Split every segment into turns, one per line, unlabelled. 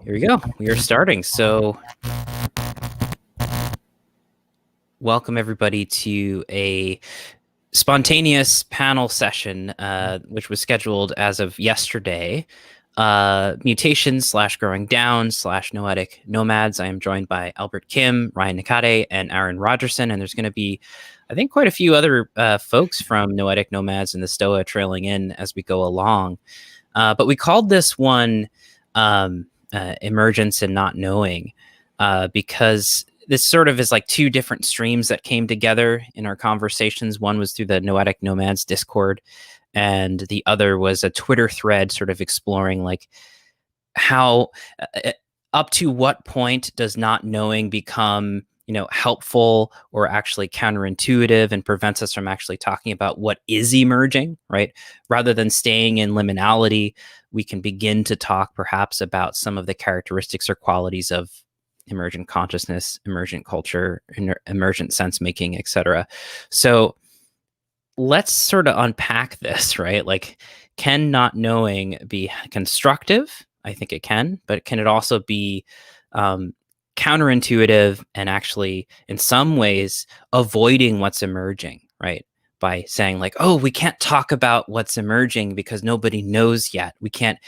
Here we go. We are starting. So welcome everybody to a spontaneous panel session, which was scheduled as of yesterday. Mutations / growing down / Noetic Nomads. I am joined by Albert Kim, Ryan Nakade, and Arran Rogerson. And there's going to be, I think, quite a few other folks from Noetic Nomads and the Stoa trailing in as we go along. But we called this one Emergence and Not Knowing, because this sort of is like two different streams that came together in our conversations. One was through the Noetic Nomads Discord, and the other was a Twitter thread sort of exploring like how up to what point does not knowing become helpful or actually counterintuitive and prevents us from actually talking about what is emerging, right? Rather than staying in liminality, we can begin to talk perhaps about some of the characteristics or qualities of emergent consciousness, emergent culture, emergent sense making, etc. So let's sort of unpack this, right? Like, can not knowing be constructive? I think it can, but can it also be counterintuitive and actually in some ways avoiding what's emerging, right? By saying like, oh, we can't talk about what's emerging because nobody knows yet. We can't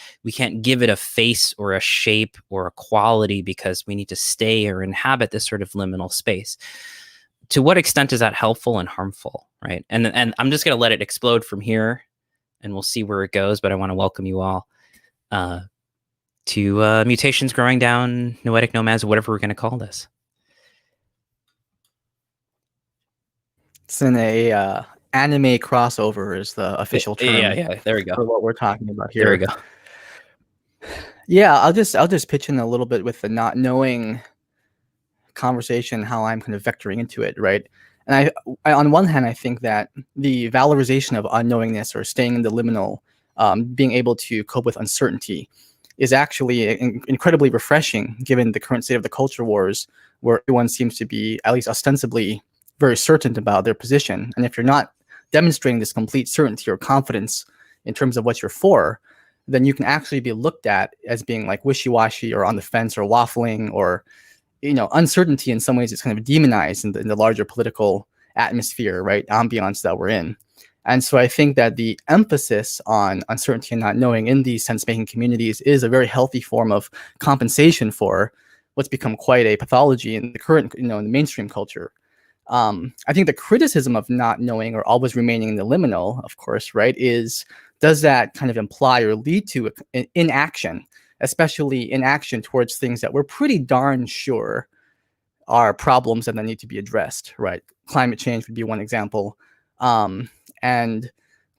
give it a face or a shape or a quality because we need to stay or inhabit this sort of liminal space. To what extent is that helpful and harmful, right? And I'm just going to let it explode from here and we'll see where it goes. But I want to welcome you all to Mutations, Growing Down, Noetic Nomads, whatever we're going to call this.
It's in a anime crossover is the official term.
Yeah. There we go.
For what we're talking about here.
There we go.
Yeah, I'll just pitch in a little bit with the not knowing conversation, how I'm kind of vectoring into it, right? And I on one hand, I think that the valorization of unknowingness or staying in the liminal, being able to cope with uncertainty, is actually incredibly refreshing given the current state of the culture wars, where everyone seems to be at least ostensibly very certain about their position. And if you're not demonstrating this complete certainty or confidence in terms of what you're for, then you can actually be looked at as being like wishy-washy or on the fence or waffling, or uncertainty in some ways is kind of demonized in the larger political atmosphere, right, ambiance that we're in. And so I think that the emphasis on uncertainty and not knowing in these sense-making communities is a very healthy form of compensation for what's become quite a pathology in the current, in the mainstream culture. I think the criticism of not knowing or always remaining in the liminal, of course, right, does that kind of imply or lead to inaction, especially inaction towards things that we're pretty darn sure are problems and that need to be addressed, right? Climate change would be one example. And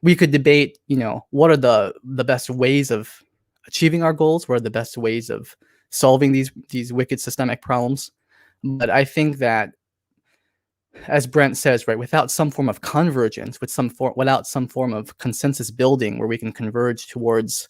we could debate, what are the best ways of achieving our goals? What are the best ways of solving these wicked systemic problems? But I think that, as Brent says, right, without some form of convergence, without some form of consensus building where we can converge towards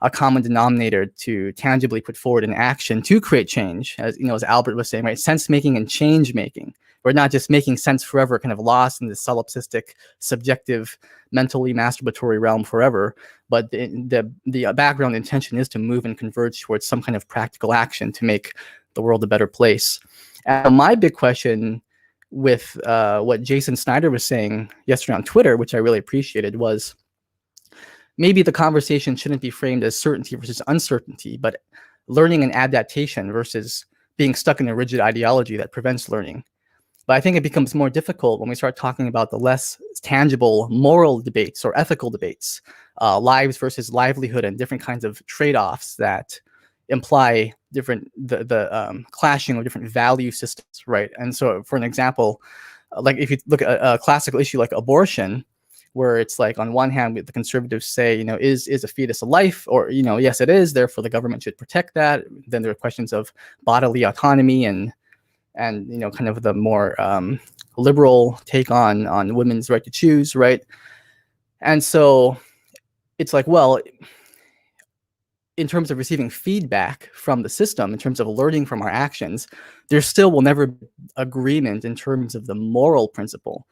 a common denominator to tangibly put forward an action to create change, as Albert was saying, right, sense making and change making. We're not just making sense forever, kind of lost in this solipsistic, subjective, mentally masturbatory realm forever. But the background intention is to move and converge towards some kind of practical action to make the world a better place. And my big question with what Jason Snyder was saying yesterday on Twitter, which I really appreciated, was maybe the conversation shouldn't be framed as certainty versus uncertainty, but learning and adaptation versus being stuck in a rigid ideology that prevents learning. But I think it becomes more difficult when we start talking about the less tangible moral debates or ethical debates, lives versus livelihood, and different kinds of trade-offs that imply different the clashing of different value systems, right? And so, for an example, like if you look at a classical issue like abortion, where it's like on one hand the conservatives say, is a fetus a life? Or, yes, it is, therefore the government should protect that. Then there are questions of bodily autonomy and kind of the more liberal take on women's right to choose, right? And so it's like, well, in terms of receiving feedback from the system, in terms of learning from our actions, there still will never be agreement in terms of the moral principle,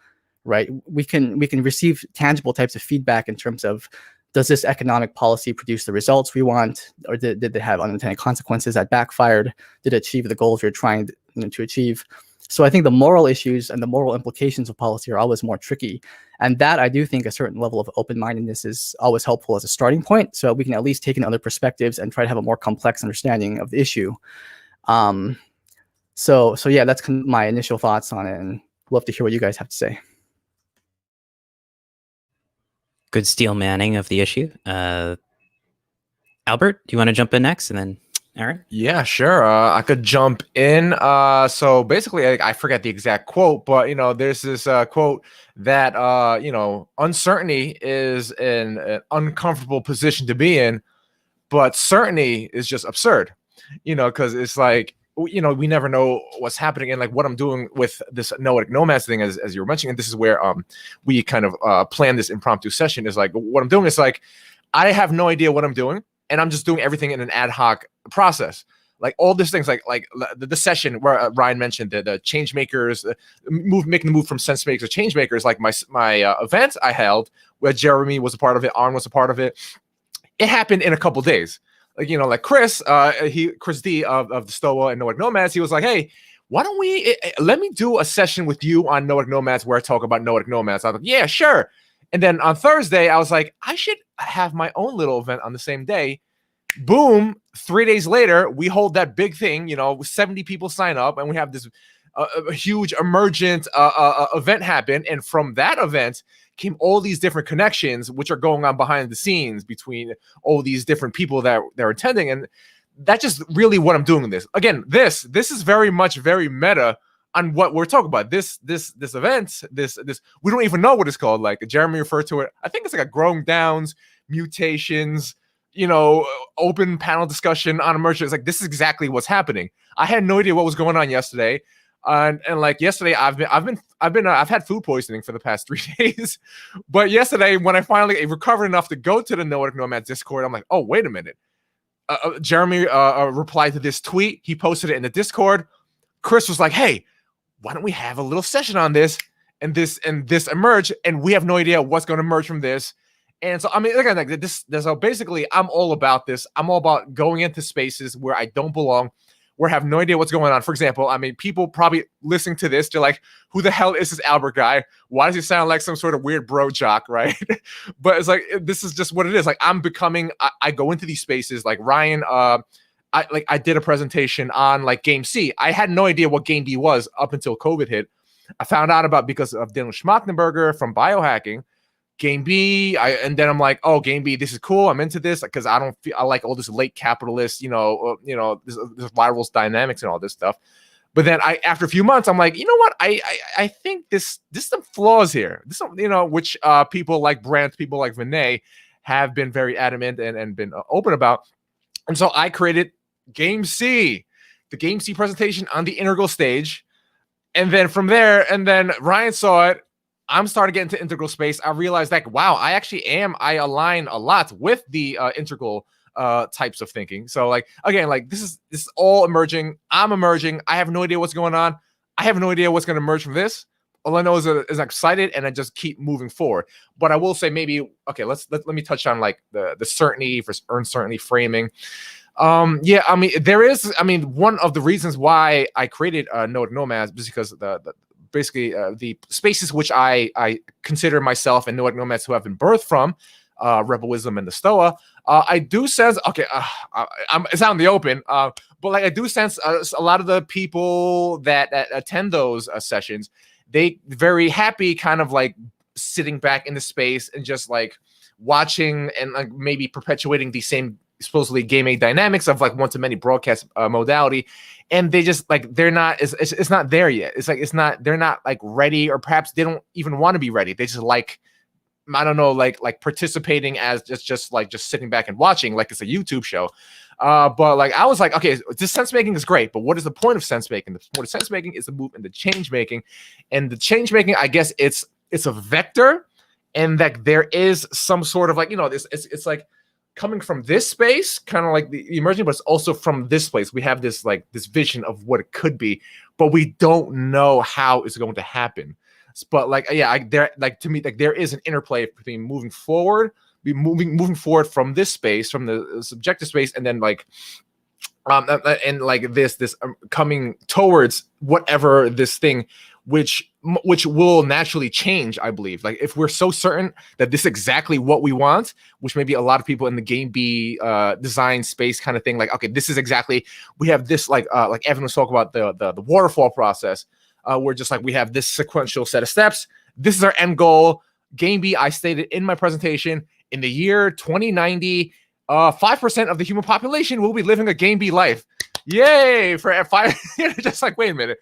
right? We can receive tangible types of feedback in terms of does this economic policy produce the results we want, or did it have unintended consequences that backfired? Did it achieve the goals you're trying to achieve? So I think the moral issues and the moral implications of policy are always more tricky. And that, I do think a certain level of open-mindedness is always helpful as a starting point, so we can at least take in other perspectives and try to have a more complex understanding of the issue. So yeah, that's my initial thoughts on it, and love to hear what you guys have to say.
Good steel manning of the issue. Albert, do you want to jump in next, and then Arran?
Yeah, sure. I could jump in. So basically, I forget the exact quote, but there's this quote that uncertainty is an uncomfortable position to be in, but certainty is just absurd. Because it's like, we never know what's happening. And like what I'm doing with this Noetic Nomads thing, as you were mentioning, and this is where we kind of plan this impromptu session, is like what I'm doing is like, I have no idea what I'm doing, and I'm just doing everything in an ad hoc process. Like all these things, like the session where Ryan mentioned the change makers, making the move from sense makers to change makers, like my event I held where Jeremy was a part of it, Arn was a part of it. It happened in a couple days. Like Chris, Chris D of the Stoa and Noetic Nomads, he was like, hey, why don't we, let me do a session with you on Noetic Nomads where I talk about Noetic Nomads. I was like, yeah, sure. And then on Thursday, I was like, I should have my own little event on the same day. Boom, 3 days later, we hold that big thing, 70 people sign up, and we have this a huge emergent event happen. And from that event came all these different connections, which are going on behind the scenes between all these different people that they're attending. And that's just really what I'm doing with this. Again, this is very much very meta on what we're talking about. This event, this we don't even know what it's called. Like Jeremy referred to it, I think it's like a Growing Downs, Mutations, open panel discussion on Emergence. Like this is exactly what's happening. I had no idea what was going on yesterday. And like yesterday, I've had food poisoning for the past 3 days. But yesterday, when I finally recovered enough to go to the Noetic Nomads Discord, I'm like, oh, wait a minute. Jeremy replied to this tweet. He posted it in the Discord. Chris was like, hey, why don't we have a little session on this and this emerge? And we have no idea what's going to emerge from this. And so, I mean, again, like so basically, I'm all about this. I'm all about going into spaces where I don't belong, where I have no idea what's going on. For example, I mean, people probably listening to this, they're like, who the hell is this Albert guy? Why does he sound like some sort of weird bro jock, right? But it's like, this is just what it is. Like, I go into these spaces, like Ryan, I did a presentation on like Game C. I had no idea what Game B was up until COVID hit. I found out about because of Dylan Schmachtenberger from Biohacking. Game B, and then I'm like, oh, Game B, this is cool. I'm into this because I like all this late capitalist, this viral dynamics and all this stuff. But then after a few months, I'm like, you know what? I think there's some flaws here. This, which people like Brent, people like Vinay have been very adamant and been open about. And so I created Game C, the Game C presentation on the integral stage. And then from there, and then Ryan saw it. I'm starting to get into integral space. I realized that, wow, I align a lot with the integral types of thinking. So like, again, like this is all emerging. I'm emerging. I have no idea what's going on. I have no idea what's going to emerge from this. All I know is I'm excited and I just keep moving forward. But I will say maybe, okay, let me touch on like the certainty versus uncertainty framing. Yeah, I mean, one of the reasons why I created Noetic Nomads was because basically the spaces which I consider myself and Noetic Nomads who have been birthed from Rebellism and the Stoa, I do sense, okay, it's out in the open, but like I do sense a lot of the people that attend those sessions, they very happy kind of like sitting back in the space and just like watching and like maybe perpetuating the same supposedly gaming dynamics of like one-to-many broadcast modality, and they just like they're not it's not there yet. It's like they're not like ready, or perhaps they don't even want to be ready. They just like, I don't know, like participating as just sitting back and watching like it's a YouTube show. But like I was like, okay, this sense making is great, but what is the point of sense making? The point of sense making is to move into change making, and the change making, I guess it's a vector, and that there is some sort of like it's like coming from this space, kind of like the emerging, but it's also from this place. We have this like this vision of what it could be, but we don't know how it's going to happen. But like, yeah, to me, like there is an interplay between moving forward, be moving forward from this space, from the subjective space, and then like and like this coming towards whatever this thing, which will naturally change, I believe. Like if we're so certain that this is exactly what we want, which maybe a lot of people in the game B design space kind of thing, like, okay, this is exactly, we have this, like Evan was talking about the waterfall process, we're just like, we have this sequential set of steps, this is our end goal. Game B, I stated in my presentation, in the year 2090, 5% of the human population will be living a Game B life. Yay! For F5, just like, wait a minute.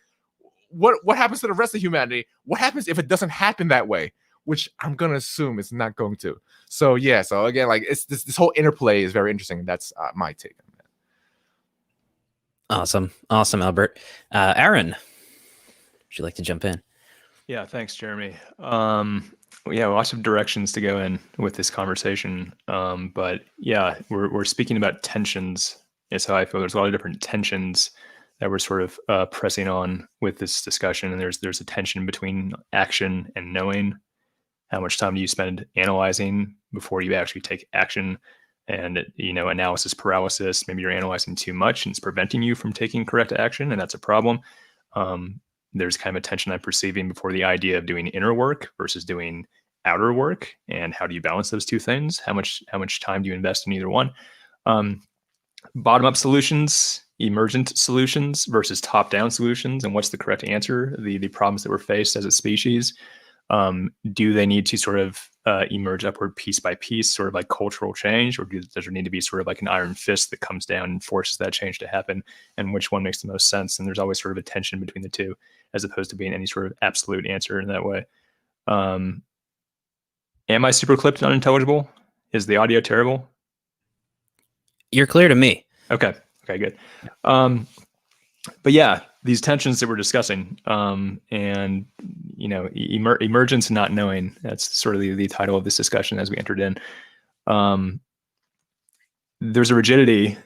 What happens to the rest of humanity? What happens if it doesn't happen that way? Which I'm gonna assume it's not going to. So yeah. So again, like it's this whole interplay is very interesting. That's my take on that.
Awesome, Albert. Arran, would you like to jump in?
Yeah, thanks, Jeremy. Yeah, lots of directions to go in with this conversation. But yeah, we're speaking about tensions. Is how I feel. There's a lot of different tensions that we're sort of pressing on with this discussion, and there's a tension between action and knowing. How much time do you spend analyzing before you actually take action? And analysis paralysis. Maybe you're analyzing too much, and it's preventing you from taking correct action, and that's a problem. There's kind of a tension I'm perceiving before the idea of doing inner work versus doing outer work, and how do you balance those two things? How much time do you invest in either one? Bottom-up solutions, emergent solutions versus top-down solutions, and what's the correct answer? The problems that we're faced as a species. Do they need to sort of emerge upward piece by piece, sort of like cultural change, or does there need to be sort of like an iron fist that comes down and forces that change to happen? And which one makes the most sense? And there's always sort of a tension between the two, as opposed to being any sort of absolute answer in that way. Am I super clipped and unintelligible? Is the audio terrible?
You're clear to me.
Okay, good. But yeah, these tensions that we're discussing, and emergence and not knowing, that's sort of the title of this discussion as we entered in. There's a rigidity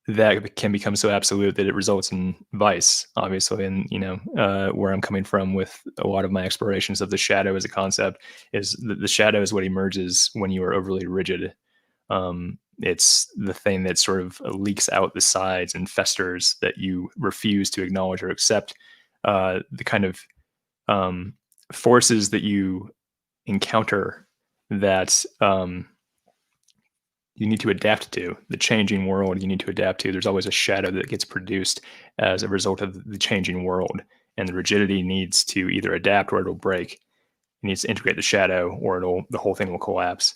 that can become so absolute that it results in vice, obviously. And where I'm coming from with a lot of my explorations of the shadow as a concept is the shadow is what emerges when you are overly rigid. It's the thing that sort of leaks out the sides and festers that you refuse to acknowledge or accept. The kind of forces that you encounter that you need to adapt to, the changing world you need to adapt to. There's always a shadow that gets produced as a result of the changing world, and the rigidity needs to either adapt or it'll break. It needs to integrate the shadow, or the whole thing will collapse.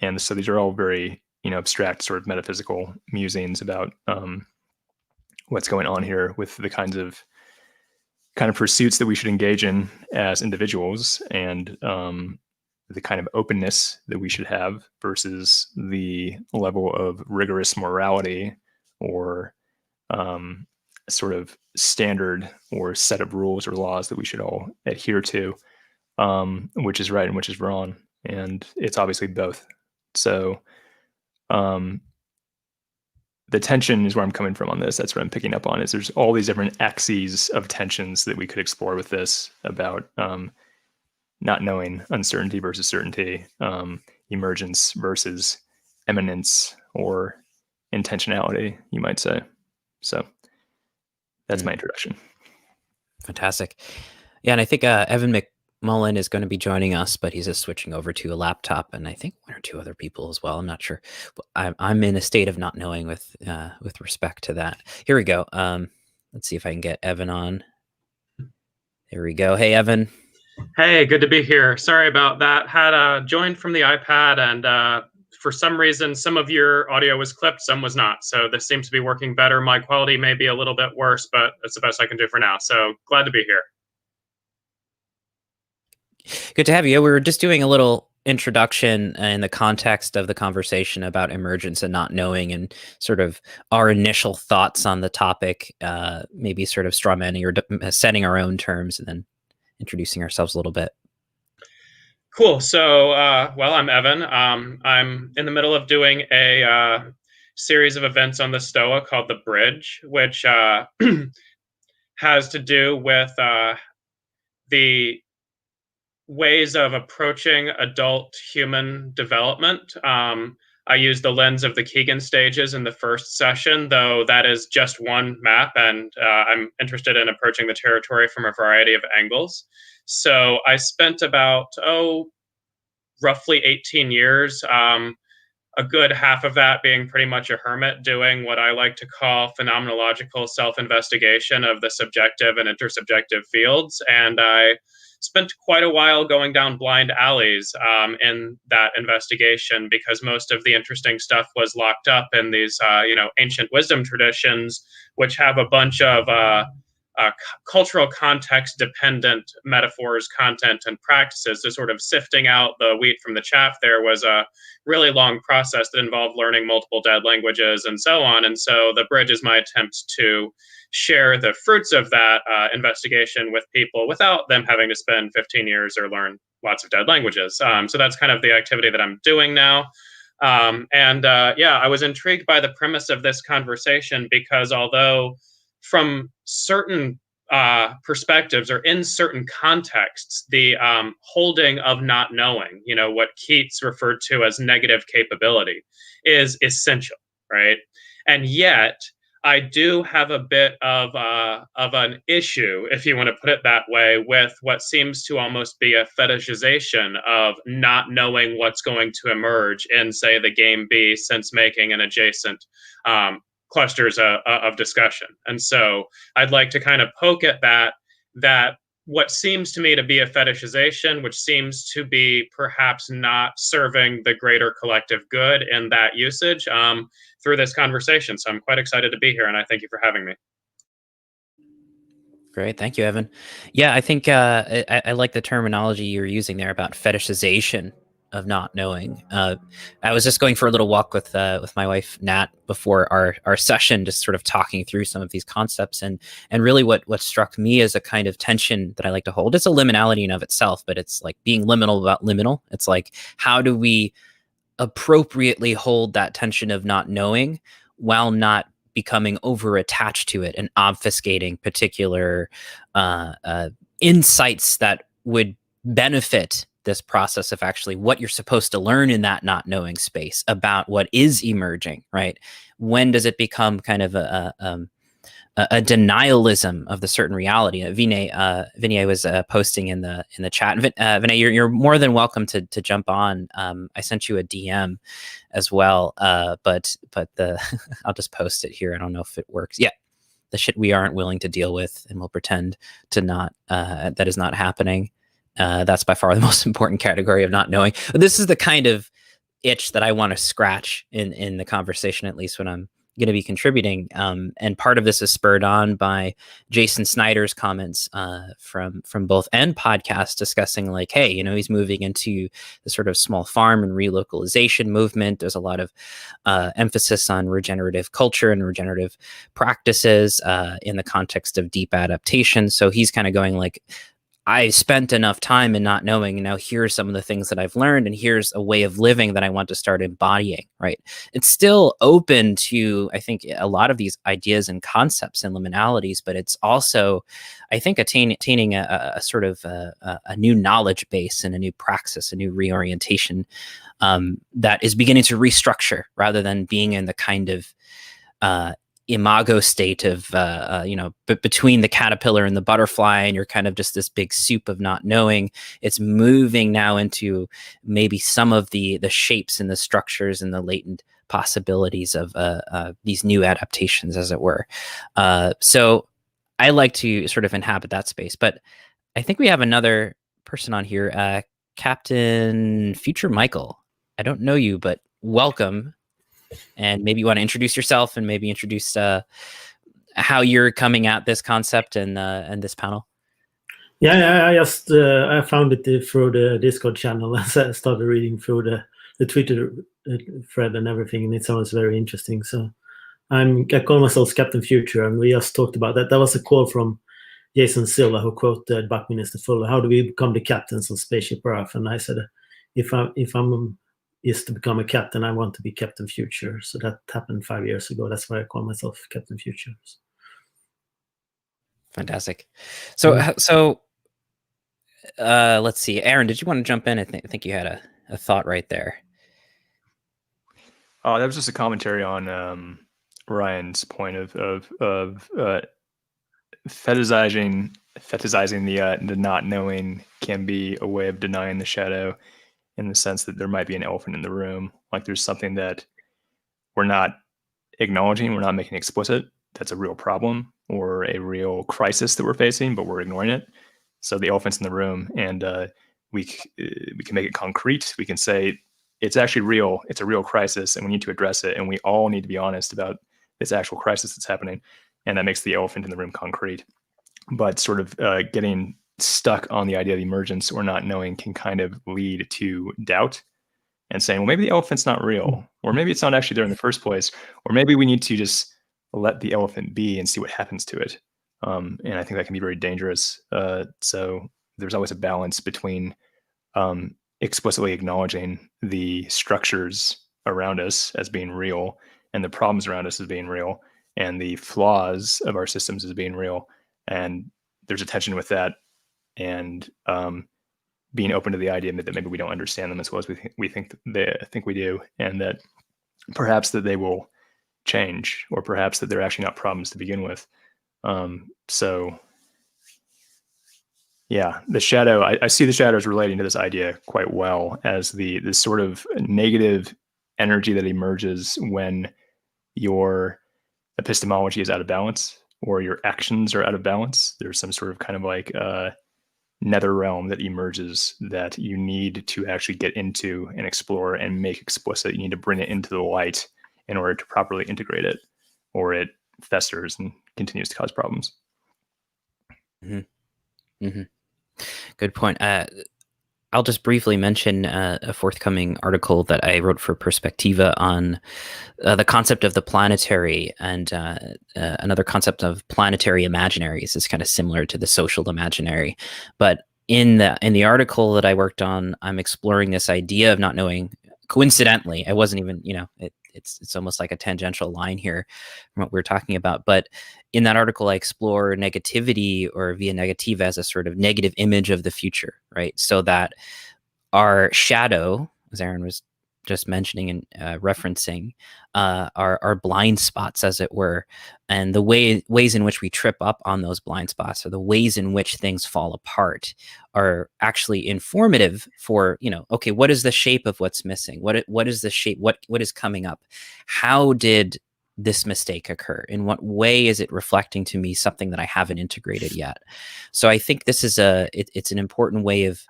And so these are all very, abstract sort of metaphysical musings about what's going on here with the kind of pursuits that we should engage in as individuals, and the kind of openness that we should have versus the level of rigorous morality or sort of standard or set of rules or laws that we should all adhere to, which is right and which is wrong. And it's obviously both. So the tension is where I'm coming from on this. That's what I'm picking up on, is there's all these different axes of tensions that we could explore with this about not knowing, uncertainty versus certainty, emergence versus eminence or intentionality, you might say. So that's my introduction.
Fantastic. Yeah, and I think Evan McMullen is going to be joining us, but he's just switching over to a laptop, and I think one or two other people as well. I'm not sure. But I'm in a state of not knowing with respect to that. Here we go. Let's see if I can get Evan on. There we go. Hey, Evan.
Hey, good to be here. Sorry about that. Had joined from the iPad, and for some reason, some of your audio was clipped, some was not. So this seems to be working better. My quality may be a little bit worse, but it's the best I can do for now. So glad to be here.
Good to have you. We were just doing a little introduction in the context of the conversation about emergence and not knowing, and sort of our initial thoughts on the topic, maybe sort of straw manning or setting our own terms, and then introducing ourselves a little bit.
Cool. So, well, I'm Evan. I'm in the middle of doing a series of events on the Stoa called The Bridge, which has to do with the ways of approaching adult human development. I use the lens of the Keegan stages in the first session, though that is just one map, and I'm interested in approaching the territory from a variety of angles. So I spent about, roughly 18 years, a good half of that being pretty much a hermit, doing what I like to call phenomenological self-investigation of the subjective and intersubjective fields. And I spent quite a while going down blind alleys in that investigation, because most of the interesting stuff was locked up in these, ancient wisdom traditions, which have a bunch of cultural context dependent metaphors, content, and practices. So sort of sifting out the wheat from the chaff there was a really long process that involved learning multiple dead languages and so on. And so the bridge is my attempt to share the fruits of that investigation with people without them having to spend 15 years or learn lots of dead languages. So that's kind of the activity that I'm doing now. I was intrigued by the premise of this conversation, because although from certain perspectives or in certain contexts, the holding of not knowing, what Keats referred to as negative capability, is essential, right? And yet, I do have a bit of an issue, if you want to put it that way, with what seems to almost be a fetishization of not knowing what's going to emerge in, say, the game B, sense-making, and adjacent clusters of discussion. And so I'd like to kind of poke at that what seems to me to be a fetishization, which seems to be perhaps not serving the greater collective good in that usage, through this conversation. So I'm quite excited to be here, and I thank you for having me.
Great. Thank you, Evan. Yeah, I think I like the terminology you're using there about fetishization of not knowing. I was just going for a little walk with my wife Nat before our session, just sort of talking through some of these concepts, and really what struck me as a kind of tension that I like to hold. It's a liminality in of itself, but it's like being liminal about liminal. It's like, how do we appropriately hold that tension of not knowing while not becoming over attached to it and obfuscating particular insights that would benefit this process of actually what you're supposed to learn in that not knowing space about what is emerging, right? When does it become kind of a denialism of the certain reality? Vinay was posting in the chat. Vinay, you're more than welcome to jump on. I sent you a DM as well, but I'll just post it here. I don't know if it works. Yeah, the shit we aren't willing to deal with, and we'll pretend to not. That is not happening. That's by far the most important category of not knowing. But this is the kind of itch that I want to scratch in the conversation, at least when I'm going to be contributing. And part of this is spurred on by Jason Snyder's comments from both end podcasts discussing like, hey, he's moving into the sort of small farm and relocalization movement. There's a lot of emphasis on regenerative culture and regenerative practices in the context of deep adaptation. So he's kind of going like, I spent enough time in not knowing, and now here's some of the things that I've learned, and here's a way of living that I want to start embodying, right? It's still open to, I think, a lot of these ideas and concepts and liminalities, but it's also, I think, attaining a sort of a new knowledge base and a new praxis, a new reorientation that is beginning to restructure rather than being in the kind of imago state of between the caterpillar and the butterfly, and you're kind of just this big soup of not knowing. It's moving now into maybe some of the shapes and the structures and the latent possibilities of these new adaptations, as it were. So I like to sort of inhabit that space. But I think we have another person on here, Captain Future Michael. I don't know you, but welcome. And maybe you want to introduce yourself and maybe introduce how you're coming at this concept and this panel.
Yeah, I just I found it through the Discord channel as I started reading through the Twitter thread and everything, and it sounds very interesting. So I call myself Captain Future, and we just talked about that. That was a quote from Jason Silva, who quoted Buckminster Fuller, "How do we become the captains of Spaceship Earth?" And I said, if I'm is to become a captain, I want to be Captain Future. So that happened 5 years ago. That's why I call myself Captain Future.
Fantastic. So let's see. Aaron, did you want to jump in? I think you had a thought right there.
That was just a commentary on Ryan's point of fetishizing the not knowing can be a way of denying the shadow, in the sense that there might be an elephant in the room. Like there's something that we're not acknowledging, we're not making explicit. That's a real problem or a real crisis that we're facing, but we're ignoring it. So the elephant's in the room, and we can make it concrete. We can say it's actually real. It's a real crisis, and we need to address it. And we all need to be honest about this actual crisis that's happening, and that makes the elephant in the room concrete. But sort of getting stuck on the idea of emergence or not knowing can kind of lead to doubt and saying, well, maybe the elephant's not real, or maybe it's not actually there in the first place, or maybe we need to just let the elephant be and see what happens to it. And I think that can be very dangerous. So there's always a balance between explicitly acknowledging the structures around us as being real, and the problems around us as being real, and the flaws of our systems as being real. And there's a tension with that, and being open to the idea that maybe we don't understand them as well as we think we do, and that perhaps that they will change, or perhaps that they're actually not problems to begin with. So yeah, the shadow, I see the shadows relating to this idea quite well as this sort of negative energy that emerges when your epistemology is out of balance, or your actions are out of balance. There's some sort of kind of like nether realm that emerges that you need to actually get into and explore and make explicit. You need to bring it into the light in order to properly integrate it, or it festers and continues to cause problems.
Mm-hmm. Mm-hmm. Good point. I'll just briefly mention a forthcoming article that I wrote for Perspectiva on the concept of the planetary, and another concept of planetary imaginaries is kind of similar to the social imaginary. But in the article that I worked on, I'm exploring this idea of not knowing. Coincidentally, I wasn't even, it's almost like a tangential line here from what we're talking about. But in that article, I explore negativity, or via negativa, as a sort of negative image of the future, right? So that our shadow, as Aaron was just mentioning and referencing, are blind spots, as it were, and the ways in which we trip up on those blind spots, or the ways in which things fall apart, are actually informative for, okay, what is the shape of what's missing? What is the shape? What is coming up? How did this mistake occur? In what way is it reflecting to me something that I haven't integrated yet? So I think this is it's an important way of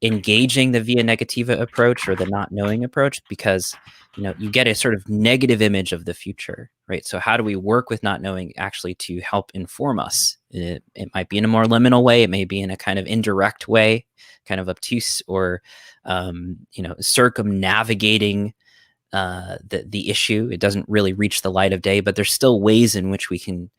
engaging the via negativa approach, or the not knowing approach, because you get a sort of negative image of the future, right? So how do we work with not knowing actually to help inform us? It might be in a more liminal way, it may be in a kind of indirect way, kind of obtuse, or circumnavigating the issue. It doesn't really reach the light of day, but there's still ways in which we can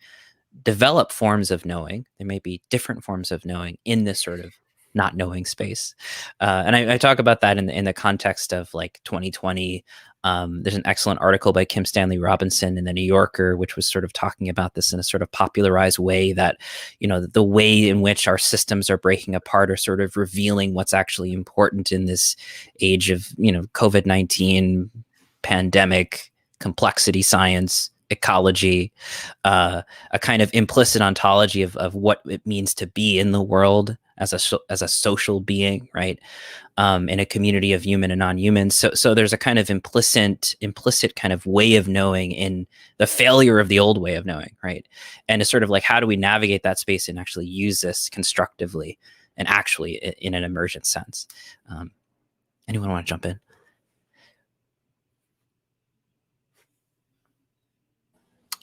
develop forms of knowing. There may be different forms of knowing in this sort of not knowing space. And I talk about that in the context of like 2020. There's an excellent article by Kim Stanley Robinson in the New Yorker, which was sort of talking about this in a sort of popularized way, that, the way in which our systems are breaking apart are sort of revealing what's actually important in this age of, COVID-19, pandemic, complexity science, ecology, a kind of implicit ontology of what it means to be in the world as a social being, right? In a community of human and non-human. So there's a kind of implicit kind of way of knowing in the failure of the old way of knowing, right? And it's sort of like, how do we navigate that space and actually use this constructively and actually in an emergent sense? Anyone want to jump in?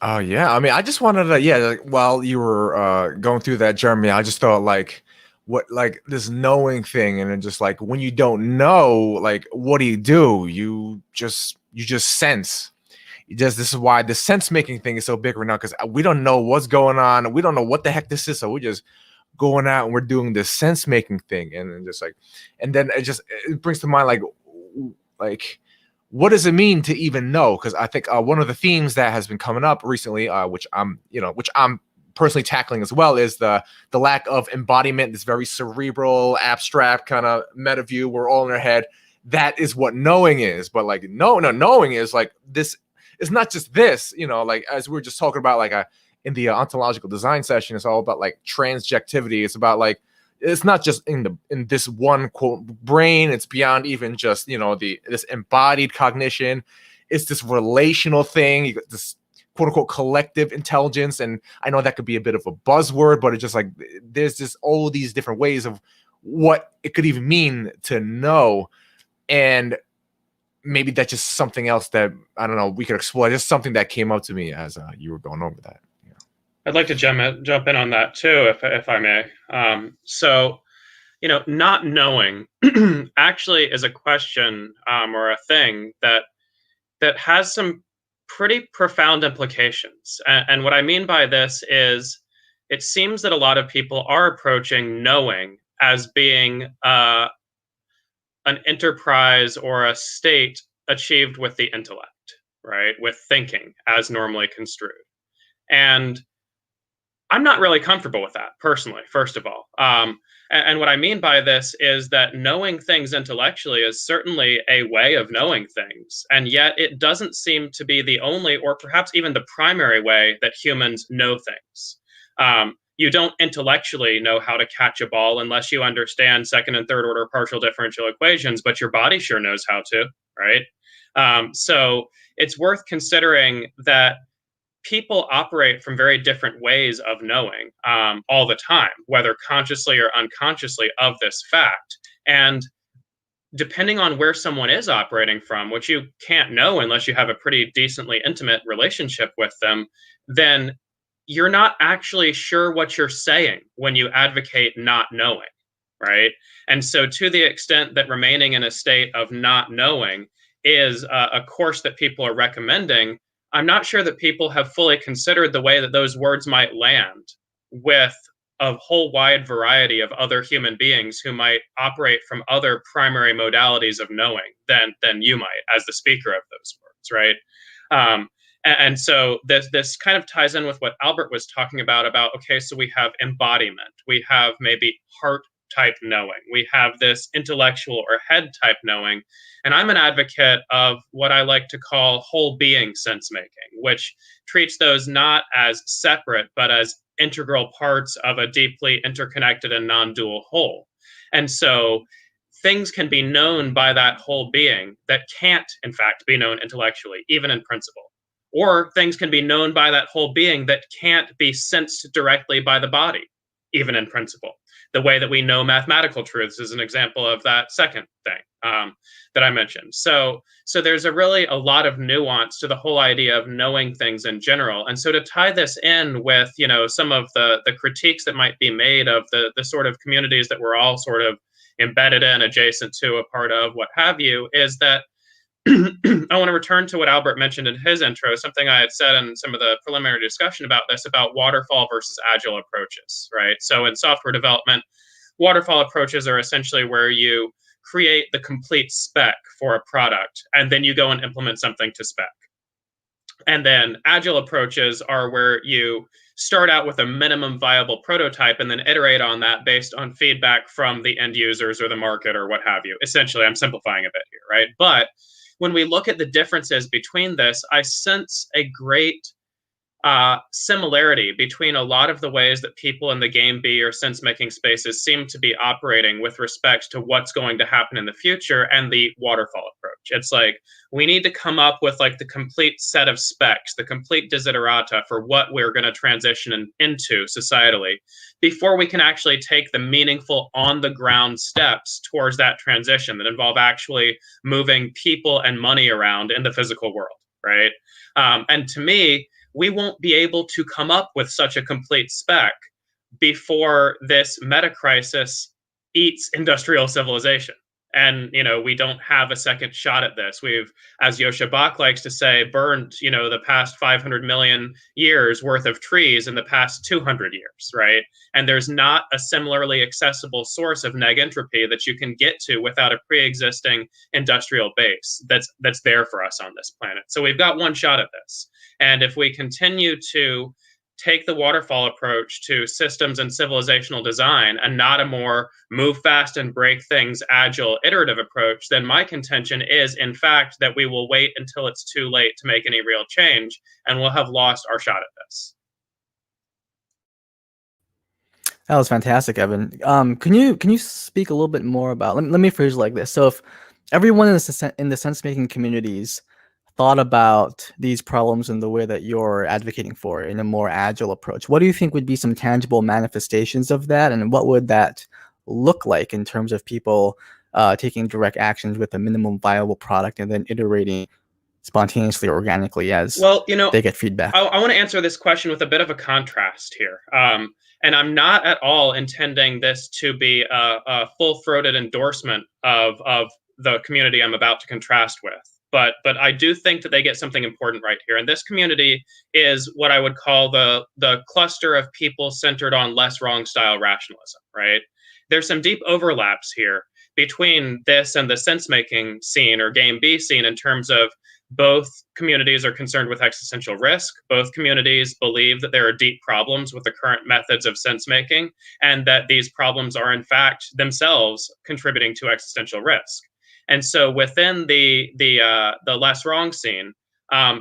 Oh yeah, I mean, I just wanted to, while you were going through that, Jeremy, I just thought this knowing thing, and then just like when you don't know, like what do? You just sense. This is why the sense making thing is so big right now, because we don't know what's going on, we don't know what the heck this is, so we're just going out and we're doing this sense making thing, and then then it brings to mind like what does it mean to even know? Because I think one of the themes that has been coming up recently, which I'm personally tackling as well is the lack of embodiment, this very cerebral, abstract kind of meta view. We're all in our head. That is what knowing is. But like, no, knowing is like this. It's not just this, you know, like as we were just talking about, like in the ontological design session, it's all about like transjectivity. It's about like, it's not just in this one quote brain. It's beyond even just, you know, this embodied cognition. It's this relational thing. You got this quote unquote collective intelligence. And I know that could be a bit of a buzzword, but it's just like, there's just all these different ways of what it could even mean to know. And maybe that's just something else that, I don't know, we could explore. Just something that came up to me as you were going over that.
I'd like to jump in on that too, if I may. So, you know, not knowing actually is a question or a thing that has some pretty profound implications. And what I mean by this is, it seems that a lot of people are approaching knowing as being an enterprise or a state achieved with the intellect, right? With thinking as normally construed. And I'm not really comfortable with that personally, first of all. And what I mean by this is that knowing things intellectually is certainly a way of knowing things. And yet it doesn't seem to be the only, or perhaps even the primary way that humans know things. You don't intellectually know how to catch a ball unless you understand second and third order partial differential equations, but your body sure knows how to, right? So it's worth considering that people operate from very different ways of knowing all the time, whether consciously or unconsciously, of this fact. And depending on where someone is operating from, which you can't know unless you have a pretty decently intimate relationship with them, then you're not actually sure what you're saying when you advocate not knowing, right? And so to the extent that remaining in a state of not knowing is a course that people are recommending, I'm not sure that people have fully considered the way that those words might land with a whole wide variety of other human beings who might operate from other primary modalities of knowing than you might as the speaker of those words, right? And so this kind of ties in with what Albert was talking about, okay, so we have embodiment, we have maybe heart type knowing, we have this intellectual or head type knowing. And I'm an advocate of what I like to call whole being sense making, which treats those not as separate, but as integral parts of a deeply interconnected and non-dual whole. And so things can be known by that whole being that can't, in fact, be known intellectually, even in principle. Or things can be known by that whole being that can't be sensed directly by the body, even in principle. The way that we know mathematical truths is an example of that second thing that I mentioned. So there's a lot of nuance to the whole idea of knowing things in general. And so to tie this in with, you know, some of the critiques that might be made of the sort of communities that we're all sort of embedded in, adjacent to, a part of, what have you, is that I want to return to what Albert mentioned in his intro, something I had said in some of the preliminary discussion about this, about waterfall versus agile approaches, right? So in software development, waterfall approaches are essentially where you create the complete spec for a product, and then you go and implement something to spec. And then agile approaches are where you start out with a minimum viable prototype and then iterate on that based on feedback from the end users or the market or what have you. Essentially, I'm simplifying a bit here, right? But when we look at the differences between this, I sense a great similarity between a lot of the ways that people in the game B or sense-making spaces seem to be operating with respect to what's going to happen in the future and the waterfall approach. It's like, we need to come up with like the complete set of specs, the complete desiderata for what we're going to transition into societally before we can actually take the meaningful on-the-ground steps towards that transition that involve actually moving people and money around in the physical world, right? And to me, we won't be able to come up with such a complete spec before this meta crisis eats industrial civilization. And, you know, we don't have a second shot at this. We've, as Yosha Bach likes to say, burned, you know, the past 500 million years worth of trees in the past 200 years, right? And there's not a similarly accessible source of neg entropy that you can get to without a pre-existing industrial base that's there for us on this planet. So we've got one shot at this. And if we continue to take the waterfall approach to systems and civilizational design and not a more move fast and break things agile iterative approach, then my contention is, in fact, that we will wait until it's too late to make any real change, and we'll have lost our shot at this.
That was fantastic, Evan. Can you speak a little bit more about? Let me phrase it like this. So, if everyone in the sense-making communities thought about these problems in the way that you're advocating for, in a more agile approach, what do you think would be some tangible manifestations of that, and what would that look like in terms of people taking direct actions with a minimum viable product and then iterating spontaneously, organically as they get feedback?
I want to answer this question with a bit of a contrast here. And I'm not at all intending this to be a full-throated endorsement of the community I'm about to contrast with. But I do think that they get something important right here. And this community is what I would call the cluster of people centered on less wrong style rationalism, right? There's some deep overlaps here between this and the sense-making scene or game B scene in terms of both communities are concerned with existential risk. Both communities believe that there are deep problems with the current methods of sense-making, and that these problems are in fact themselves contributing to existential risk. And so within the less wrong scene,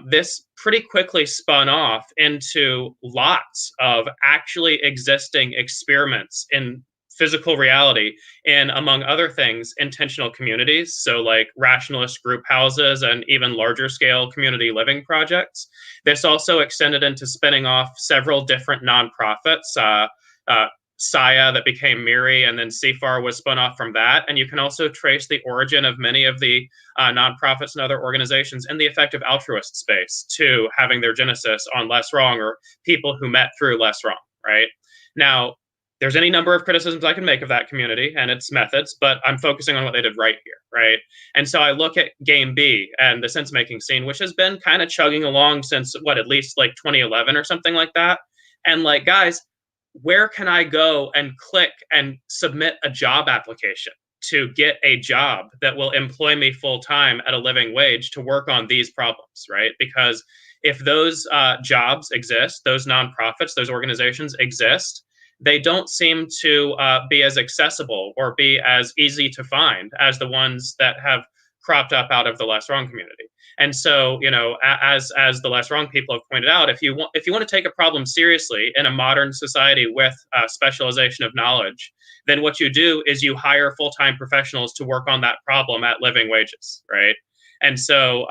this pretty quickly spun off into lots of actually existing experiments in physical reality in, among other things, intentional communities. So like rationalist group houses and even larger scale community living projects. This also extended into spinning off several different nonprofits, Saya that became Miri, and then CFAR was spun off from that. And you can also trace the origin of many of the nonprofits and other organizations in the effective altruist space to having their genesis on Less Wrong, or people who met through Less Wrong, right? Now, there's any number of criticisms I can make of that community and its methods, but I'm focusing on what they did right here, right? And so I look at Game B and the sense-making scene, which has been kind of chugging along since, at least like 2011 or something like that. And like, guys, where can I go and click and submit a job application to get a job that will employ me full-time at a living wage to work on these problems, right? Because if those jobs exist, those nonprofits, those organizations exist, they don't seem to be as accessible or be as easy to find as the ones that have cropped up out of the Less Wrong community. And so, as the Less Wrong people have pointed out, if you want to take a problem seriously in a modern society with specialization of knowledge, then what you do is you hire full-time professionals to work on that problem at living wages, right? And so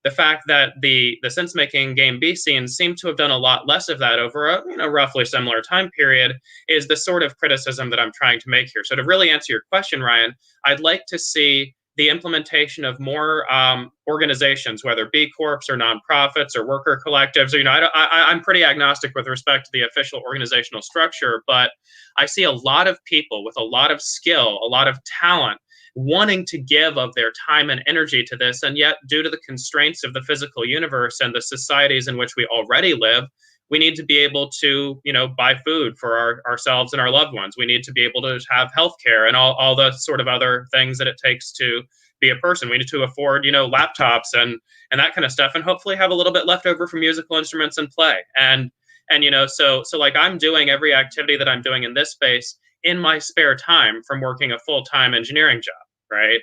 the fact that the sense-making Game B scenes seem to have done a lot less of that over a roughly similar time period is the sort of criticism that I'm trying to make here. So to really answer your question, Ryan, I'd like to see the implementation of more organizations, whether B Corps or nonprofits or worker collectives. I'm pretty agnostic with respect to the official organizational structure, but I see a lot of people with a lot of skill, a lot of talent, wanting to give of their time and energy to this. And yet, due to the constraints of the physical universe and the societies in which we already live, we need to be able to, buy food for ourselves and our loved ones. We need to be able to have healthcare and all the sort of other things that it takes to be a person. We need to afford, laptops and that kind of stuff, and hopefully have a little bit left over for musical instruments and play. And so like I'm doing every activity that I'm doing in this space in my spare time from working a full-time engineering job, right?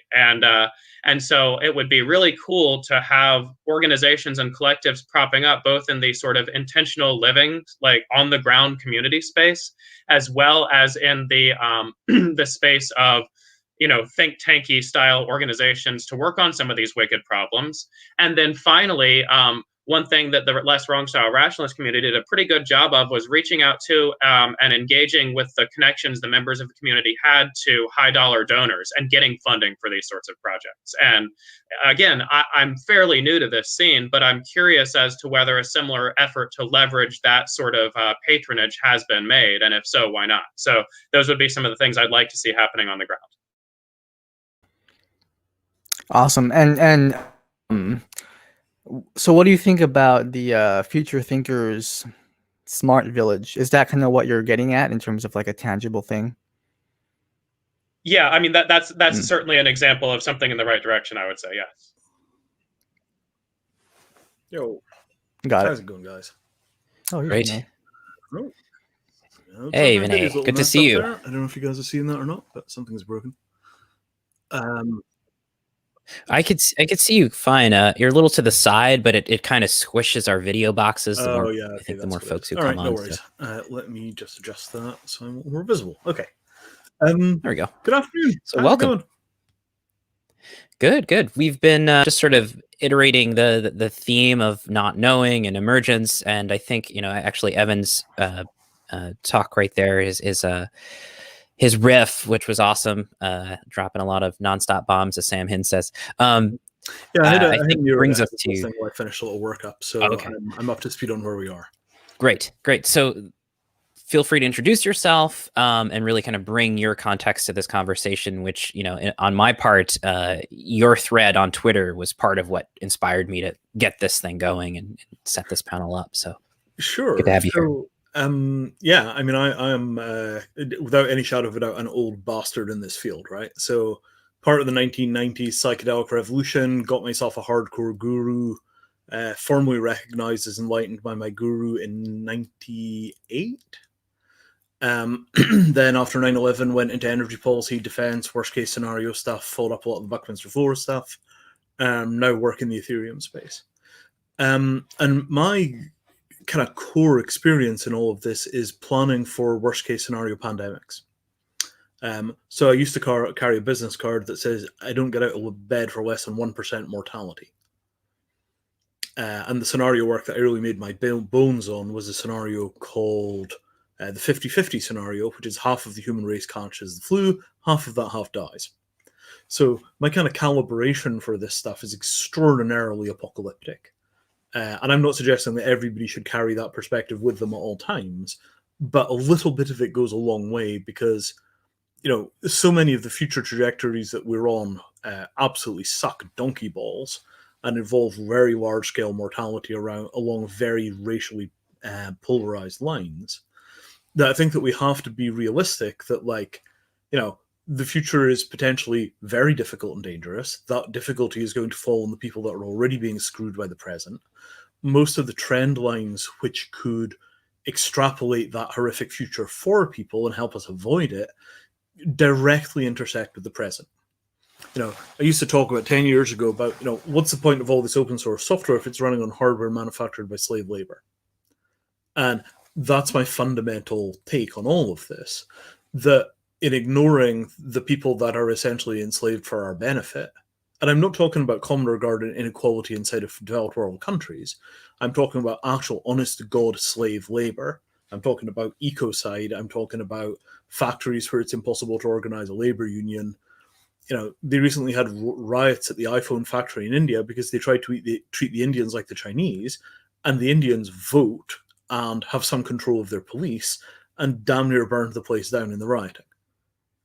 And so it would be really cool to have organizations and collectives propping up both in the sort of intentional living, like on the ground community space, as well as in the the space of think tanky style organizations to work on some of these wicked problems. And then finally, one thing that the Less Wrong style rationalist community did a pretty good job of was reaching out to and engaging with the connections the members of the community had to high dollar donors and getting funding for these sorts of projects. And again, I'm fairly new to this scene, but I'm curious as to whether a similar effort to leverage that sort of patronage has been made, and if so, why not? So those would be some of the things I'd like to see happening on the ground.
Awesome. And so what do you think about the Future Thinkers Smart Village? Is that kind of what you're getting at in terms of like a tangible thing?
Yeah, I mean that's certainly an example of something in the right direction, I would say, yes.
Yo,
Got
how's
it.
it going, guys?
Oh, you're
Great.
fine.
Oh.
Hey,
Vinay,
Vinay. Good to see you.
I don't know if you guys are seeing that or not, but something's broken.
I could see you fine. You're a little to the side, but it kind of squishes our video boxes. The more, I think the more folks who
All
come
right,
on.
no worries.
So.
Let me just adjust that so I'm more visible. Okay.
There we go.
Good afternoon.
So welcome. Good. We've been just sort of iterating the theme of not knowing and emergence, and I think actually Evan's talk right there is his riff, which was awesome, dropping a lot of nonstop bombs, as Sam Hinn says.
Yeah, I
think brings us to.
I finished a little workup, so
okay.
I'm up to speed on where we are.
Great. So feel free to introduce yourself and really kind of bring your context to this conversation, which, on my part, your thread on Twitter was part of what inspired me to get this thing going and set this panel up. So
sure.
Good to have you here.
Yeah, I mean, I am, without any shadow of a doubt, an old bastard in this field, right? So part of the 1990s psychedelic revolution, got myself a hardcore guru, formally recognized as enlightened by my guru in 98. Then after 9/11, went into energy policy, defense, worst case scenario stuff, followed up a lot of the Buckminster Fuller stuff. Now work in the Ethereum space. And my kind of core experience in all of this is planning for worst case scenario pandemics. So I used to carry a business card that says, I don't get out of bed for less than 1% mortality. And the scenario work that I really made my bones on was a scenario called the 50-50 scenario, which is half of the human race catches the flu, half of that half dies. So my kind of calibration for this stuff is extraordinarily apocalyptic. And I'm not suggesting that everybody should carry that perspective with them at all times, but a little bit of it goes a long way because, so many of the future trajectories that we're on absolutely suck donkey balls and involve very large-scale mortality along very racially polarized lines. That I think that we have to be realistic that, the future is potentially very difficult and dangerous. That difficulty is going to fall on the people that are already being screwed by the present. Most of the trend lines which could extrapolate that horrific future for people and help us avoid it directly intersect with the present. I used to talk about 10 years ago about, what's the point of all this open source software if it's running on hardware manufactured by slave labor? And that's my fundamental take on all of this, that in ignoring the people that are essentially enslaved for our benefit, and I'm not talking about common regard and inequality inside of developed world countries, I'm talking about actual honest-to-God slave labor. I'm talking about ecocide. I'm talking about factories where it's impossible to organize a labor union. They recently had riots at the iPhone factory in India because they tried to treat the Indians like the Chinese, and the Indians vote and have some control of their police and damn near burned the place down in the rioting.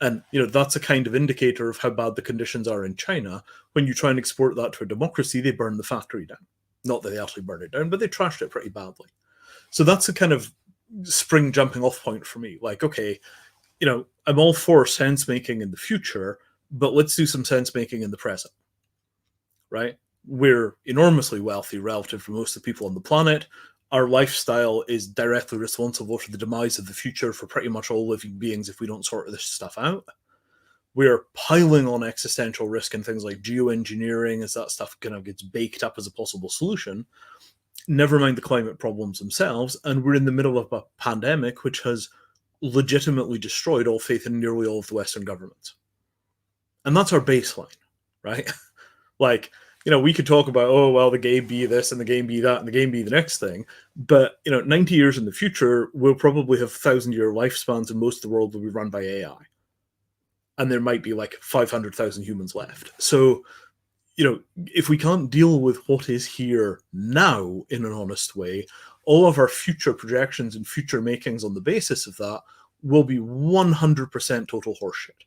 And, that's a kind of indicator of how bad the conditions are in China. When you try and export that to a democracy, they burn the factory down. Not that they actually burned it down, but they trashed it pretty badly. So that's a kind of spring jumping off point for me. Okay, I'm all for sense making in the future, but let's do some sense making in the present, right? We're enormously wealthy relative to most of the people on the planet. Our lifestyle is directly responsible for the demise of the future for pretty much all living beings if we don't sort this stuff out. We're piling on existential risk and things like geoengineering as that stuff kind of gets baked up as a possible solution. Never mind the climate problems themselves. And we're in the middle of a pandemic which has legitimately destroyed all faith in nearly all of the Western governments. And that's our baseline, right? We could talk about, the game be this and the game be that and the game be the next thing. But, 90 years in the future, we'll probably have 1,000-year lifespans and most of the world will be run by AI. And there might be 500,000 humans left. So, if we can't deal with what is here now in an honest way, all of our future projections and future makings on the basis of that will be 100% total horseshit.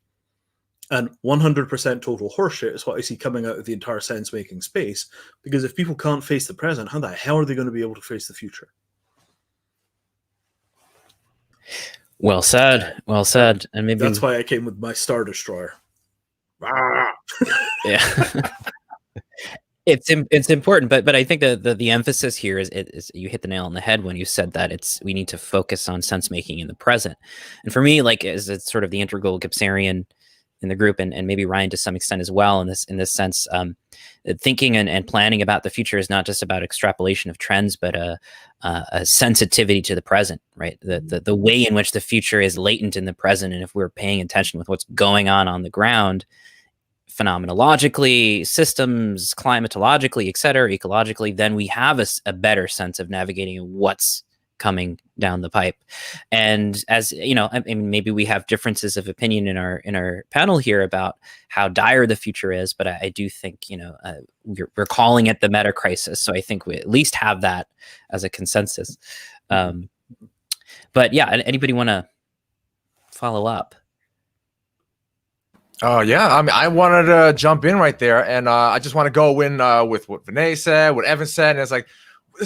And 100% total horseshit is what I see coming out of the entire sense-making space, because if people can't face the present, how the hell are they going to be able to face the future?
Well said. And maybe
that's why I came with my Star Destroyer.
Yeah. It's important, but I think the emphasis here is you hit the nail on the head when you said that we need to focus on sense making in the present. And for me, like, as it's sort of the integral Gipsarian in the group, and maybe Ryan to some extent as well, in this sense, thinking and planning about the future is not just about extrapolation of trends, but a sensitivity to the present, right? The way in which the future is latent in the present, and if we're paying attention with what's going on the ground, phenomenologically, systems, climatologically, et cetera, ecologically, then we have a better sense of navigating what's coming down the pipe. And as you know, I mean, maybe we have differences of opinion in our panel here about how dire the future is, but I do think, we're calling it the meta crisis. So I think we at least have that as a consensus. But yeah, anybody want to follow up?
Oh yeah, I mean, I wanted to jump in right there, and I just want to go in with what Vinay said, what Evan said, and it's like,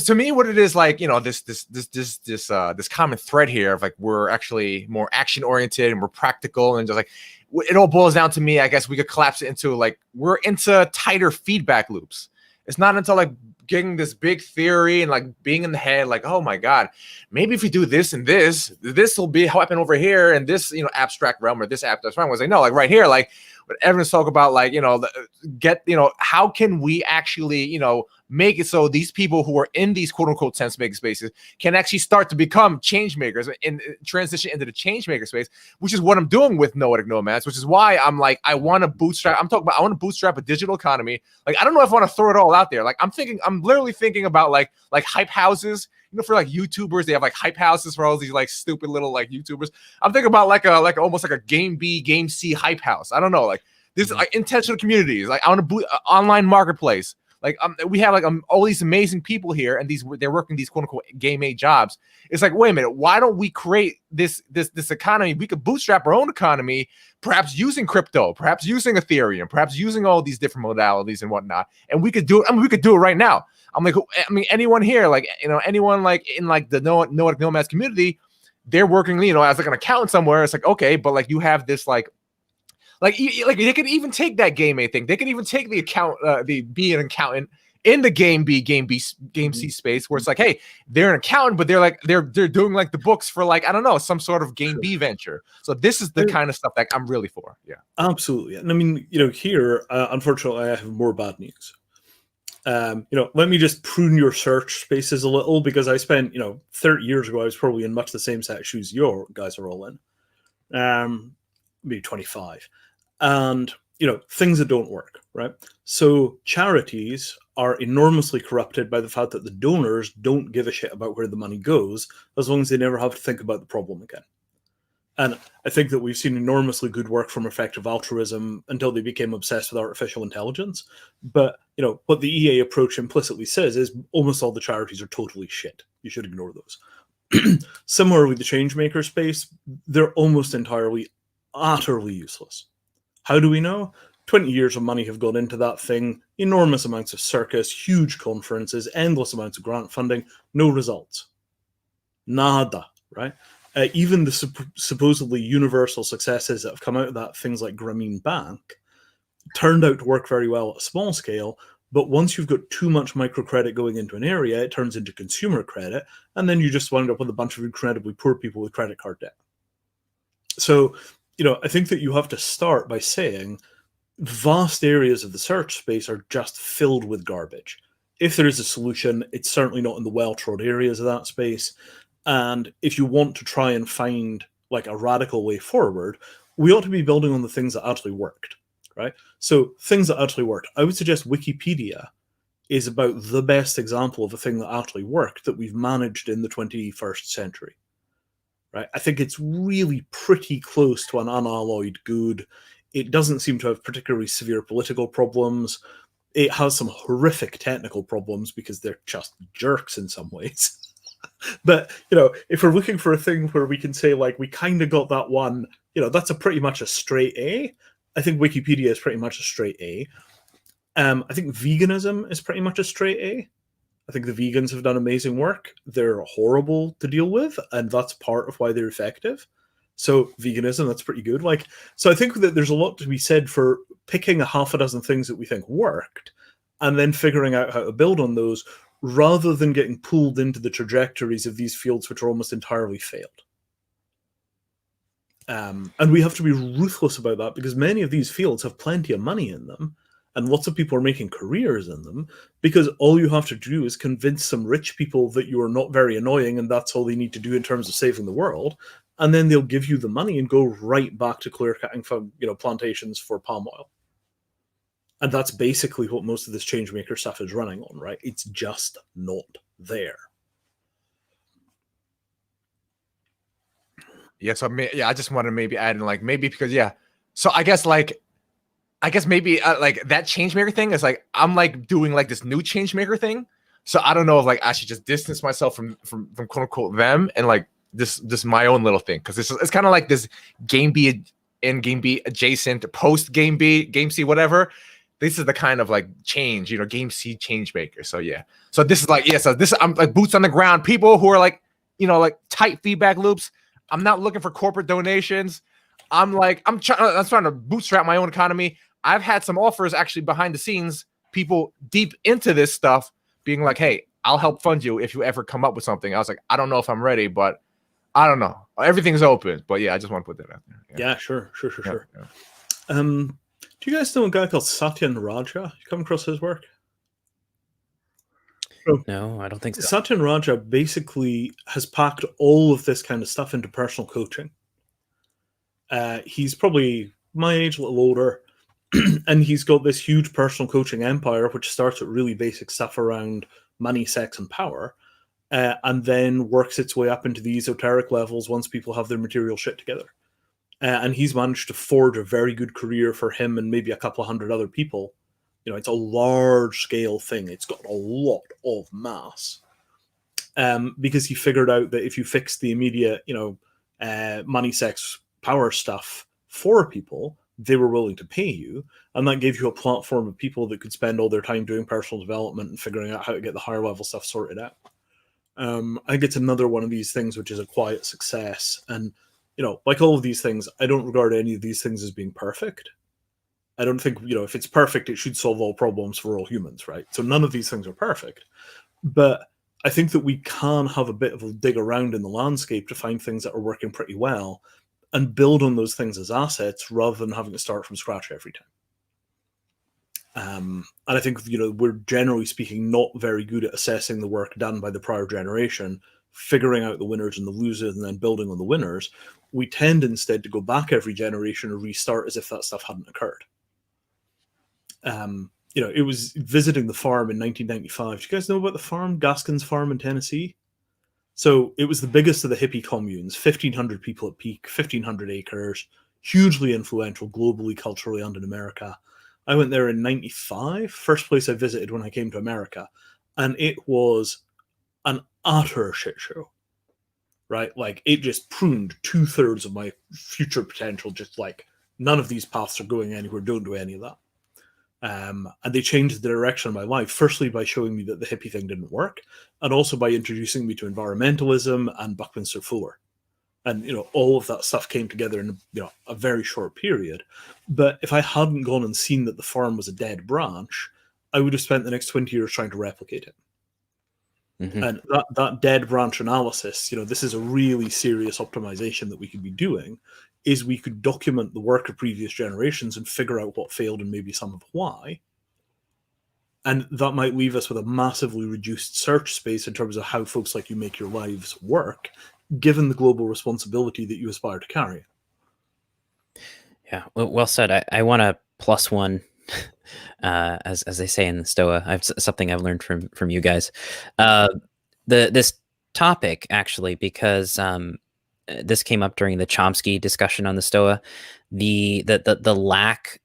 to me, what it is, like, this common thread here of, like, we're actually more action oriented and we're practical, and just like it all boils down to me. I guess we could collapse it into, like, we're into tighter feedback loops. It's not until, like, getting this big theory and, like, being in the head, like, oh my God, maybe if we do this and this will be happen over here, and this, abstract realm, or this abstract realm, was like, no, like, right here, like what Evan's talk about, like, how can we actually, make it so these people who are in these quote unquote sense making spaces can actually start to become change makers and transition into the change maker space, which is what I'm doing with Noetic Nomads, which is why I'm like, I want to bootstrap. I want to bootstrap a digital economy. Like, I don't know if I want to throw it all out there. Like, I'm literally thinking about like hype houses, for like YouTubers. They have like hype houses for all these like stupid little like YouTubers. I'm thinking about like almost like a game B, game C hype house. I don't know. Like, this is like intentional communities. Like, I want to boot online marketplace. Like, we have like all these amazing people here, and they're working these quote unquote game A jobs. It's like, wait a minute, why don't we create this economy? We could bootstrap our own economy, perhaps using crypto, perhaps using Ethereum, perhaps using all these different modalities and whatnot. And we could do it. I mean, we could do it right now. I'm like, anyone here, like, anyone like in like the Noetic Nomads community, they're working, as like an accountant somewhere. It's like, okay, but like you have this like they could even take that game A thing. They could even take the be an accountant in the game C space, where it's like, hey, they're an accountant, but they're doing like the books for, like, I don't know, some sort of game B venture. So this is the kind of stuff that I'm really for. Yeah, absolutely.
And I mean, here, unfortunately, I have more bad news. Let me just prune your search spaces a little, because I spent, 30 years ago, I was probably in much the same set of shoes you guys are all in. Maybe 25. And, things that don't work, right? So charities are enormously corrupted by the fact that the donors don't give a shit about where the money goes, as long as they never have to think about the problem again. And I think that we've seen enormously good work from effective altruism until they became obsessed with artificial intelligence. But, what the EA approach implicitly says is almost all the charities are totally shit. You should ignore those. Similarly, the changemaker space, they're almost entirely, utterly useless. How do we know? 20 years of money have gone into that thing, enormous amounts of circus, huge conferences, endless amounts of grant funding, no results. Nada, right? Even the supposedly universal successes that have come out of that, things like Grameen Bank, turned out to work very well at a small scale, but once you've got too much microcredit going into an area, it turns into consumer credit, and then you just wind up with a bunch of incredibly poor people with credit card debt. So, I think that you have to start by saying vast areas of the search space are just filled with garbage. If there is a solution, it's certainly not in the well-trod areas of that space. And if you want to try and find like a radical way forward, we ought to be building on the things that actually worked, right? So things that actually worked. I would suggest Wikipedia is about the best example of a thing that actually worked that we've managed in the 21st century. Right? I think it's really pretty close to an unalloyed good. It doesn't seem to have particularly severe political problems. It has some horrific technical problems because they're just jerks in some ways. But, if we're looking for a thing where we can say, like, we kind of got that one, that's a pretty much a straight A. I think Wikipedia is pretty much a straight A. I think veganism is pretty much a straight A. I think the vegans have done amazing work. They're horrible to deal with, and that's part of why they're effective. So veganism, that's pretty good. So I think that there's a lot to be said for picking a half a dozen things that we think worked and then figuring out how to build on those, rather than getting pulled into the trajectories of these fields which are almost entirely failed. And we have to be ruthless about that, because many of these fields have plenty of money in them, and lots of people are making careers in them, because all you have to do is convince some rich people that you are not very annoying and that's all they need to do in terms of saving the world, and then they'll give you the money and go right back to clear cutting from, plantations for palm oil. And that's basically what most of this changemaker stuff is running on, right? It's just not there.
Yeah, so I just want to maybe add in, like, maybe because so I guess maybe like that changemaker thing is like, I'm like doing like this new changemaker thing, so I don't know if like I should just distance myself from quote unquote them and like this my own little thing, because it's kind of like this game B and game B adjacent, post game B, game C, whatever. This is the kind of like change, game C change maker. So so this is like, so this, I'm like boots on the ground, people who are like, like tight feedback loops. I'm not looking for corporate donations. I'm trying to bootstrap my own economy. I've had some offers actually behind the scenes, people deep into this stuff being like, hey, I'll help fund you if you ever come up with something. I was like, I don't know if I'm ready, but I don't know. Everything's open. But I just want to put that out there.
Yeah, sure.
Yeah.
Do you guys know a guy called Satyen Raja? You come across his work?
No, I don't think so.
Satyen Raja basically has packed all of this kind of stuff into personal coaching. He's probably my age, a little older, and he's got this huge personal coaching empire, which starts with really basic stuff around money, sex, and power, and then works its way up into the esoteric levels once people have their material shit together. And he's managed to forge a very good career for him and maybe a couple of hundred other people. It's a large-scale thing. It's got a lot of mass. Because he figured out that if you fix the immediate, money, sex, power stuff for people, they were willing to pay you. And that gave you a platform of people that could spend all their time doing personal development and figuring out how to get the higher level stuff sorted out. I think it's another one of these things which is a quiet success. And, like all of these things, I don't regard any of these things as being perfect. I don't think, if it's perfect, it should solve all problems for all humans, right? So none of these things are perfect. But I think that we can have a bit of a dig around in the landscape to find things that are working pretty well and build on those things as assets rather than having to start from scratch every time. And I think, we're generally speaking not very good at assessing the work done by the prior generation, figuring out the winners and the losers, and then building on the winners. We tend instead to go back every generation and restart as if that stuff hadn't occurred. It was visiting the farm in 1995. Do you guys know about the farm, Gaskin's Farm in Tennessee? So it was the biggest of the hippie communes, 1,500 people at peak, 1,500 acres, hugely influential globally, culturally, and in America. I went there in 95, first place I visited when I came to America, and it was an utter shit show, right? Like, it just pruned 2/3 of my future potential, just like, none of these paths are going anywhere, don't do any of that. And they changed the direction of my life, firstly by showing me that the hippie thing didn't work, and also by introducing me to environmentalism and Buckminster Fuller. And, all of that stuff came together in, a very short period. But if I hadn't gone and seen that the farm was a dead branch, I would have spent the next 20 years trying to replicate it. Mm-hmm. And that dead branch analysis, this is a really serious optimization that we could be doing, is we could document the work of previous generations and figure out what failed and maybe some of why. And that might leave us with a massively reduced search space in terms of how folks like you make your lives work, given the global responsibility that you aspire to carry.
Yeah, well said. I want to plus one, as they say in the Stoa. I've something I've learned from you guys. This topic actually, because this came up during the Chomsky discussion on the Stoa, the lack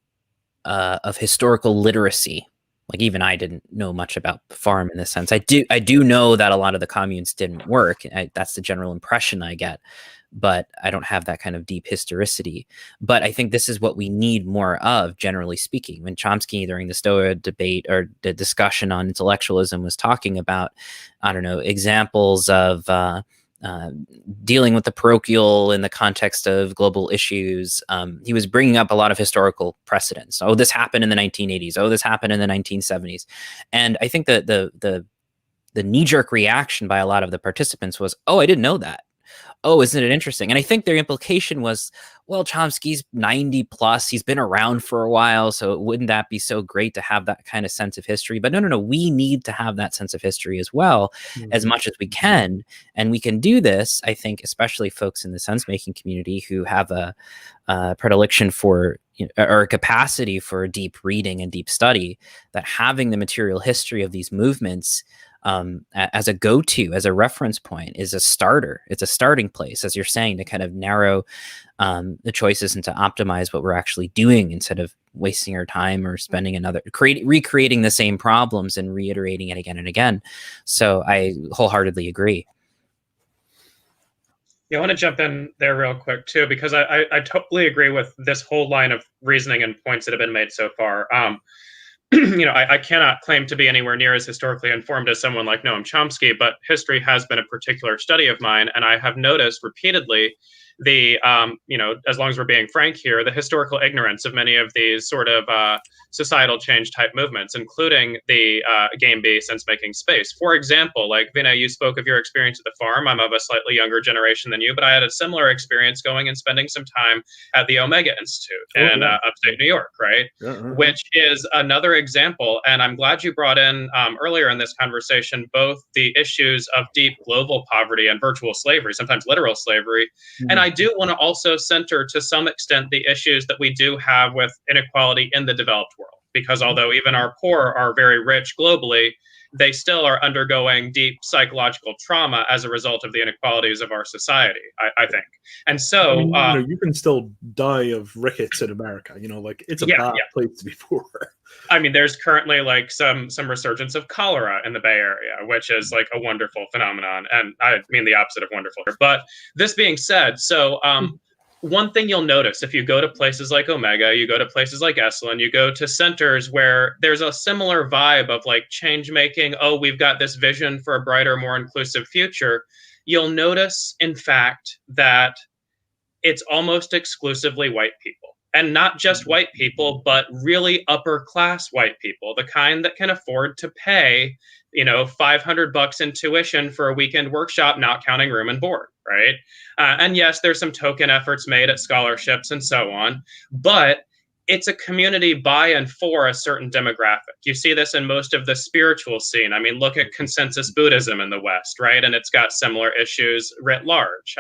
of historical literacy. Like, even I didn't know much about the farm in this sense. I do know that a lot of the communes didn't work. That's the general impression I get, but I don't have that kind of deep historicity. But I think this is what we need more of, generally speaking. When Chomsky, during the Stoa debate or the discussion on intellectualism, was talking about, I don't know, examples of dealing with the parochial in the context of global issues. He was bringing up a lot of historical precedents. Oh, this happened in the 1980s. Oh, this happened in the 1970s. And I think that the knee-jerk reaction by a lot of the participants was, oh, I didn't know that. Oh, isn't it interesting? And I think their implication was, well, Chomsky's 90 plus, he's been around for a while, so wouldn't that be so great to have that kind of sense of history? But no, we need to have that sense of history as well, as much as we can. And we can do this, I think, especially folks in the sense-making community who have a predilection for, or a capacity for deep reading and deep study, that having the material history of these movements as a go-to, as a reference point, is a starter. It's a starting place, as you're saying, to kind of narrow the choices and to optimize what we're actually doing, instead of wasting our time or spending recreating the same problems and reiterating it again and again. So I wholeheartedly agree.
Yeah, I want to jump in there real quick too, because I totally agree with this whole line of reasoning and points that have been made so far. I cannot claim to be anywhere near as historically informed as someone like Noam Chomsky, but history has been a particular study of mine, and I have noticed repeatedly the, as long as we're being frank here, the historical ignorance of many of these sort of societal change type movements, including the game B sense-making space. For example, like Vinay, you spoke of your experience at the farm. I'm of a slightly younger generation than you, but I had a similar experience going and spending some time at the Omega Institute in upstate New York, right? Which is another example. And I'm glad you brought in earlier in this conversation both the issues of deep global poverty and virtual slavery, sometimes literal slavery. And I do want to also center to some extent the issues that we do have with inequality in the developed world, because although even our poor are very rich globally, they still are undergoing deep psychological trauma as a result of the inequalities of our society, I think. And so
you can still die of rickets in America. It's a bad place to be poor.
I mean, there's currently like some resurgence of cholera in the Bay Area, which is like a wonderful phenomenon. And I mean the opposite of wonderful. But this being said, so one thing you'll notice if you go to places like Omega, you go to places like Esalen, you go to centers where there's a similar vibe of like change making. Oh, we've got this vision for a brighter, more inclusive future. You'll notice, in fact, that it's almost exclusively white people. And not just white people, but really upper class white people, the kind that can afford to pay, $500 in tuition for a weekend workshop, not counting room and board, right? And yes, there's some token efforts made at scholarships and so on, but it's a community by and for a certain demographic. You see this in most of the spiritual scene. I mean, look at consensus Buddhism in the West, right? And it's got similar issues writ large.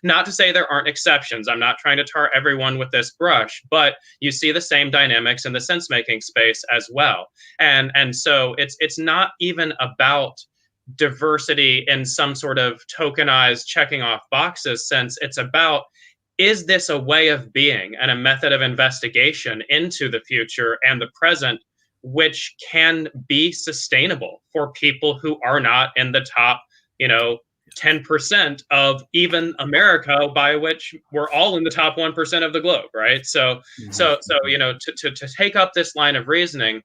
Not to say there aren't exceptions. I'm not trying to tar everyone with this brush, but you see the same dynamics in the sense-making space as well. And so it's not even about diversity in some sort of tokenized checking off boxes sense. It's about, is this a way of being and a method of investigation into the future and the present, which can be sustainable for people who are not in the top, 10% of even America, by which we're all in the top 1% of the globe, right? So to take up this line of reasoning,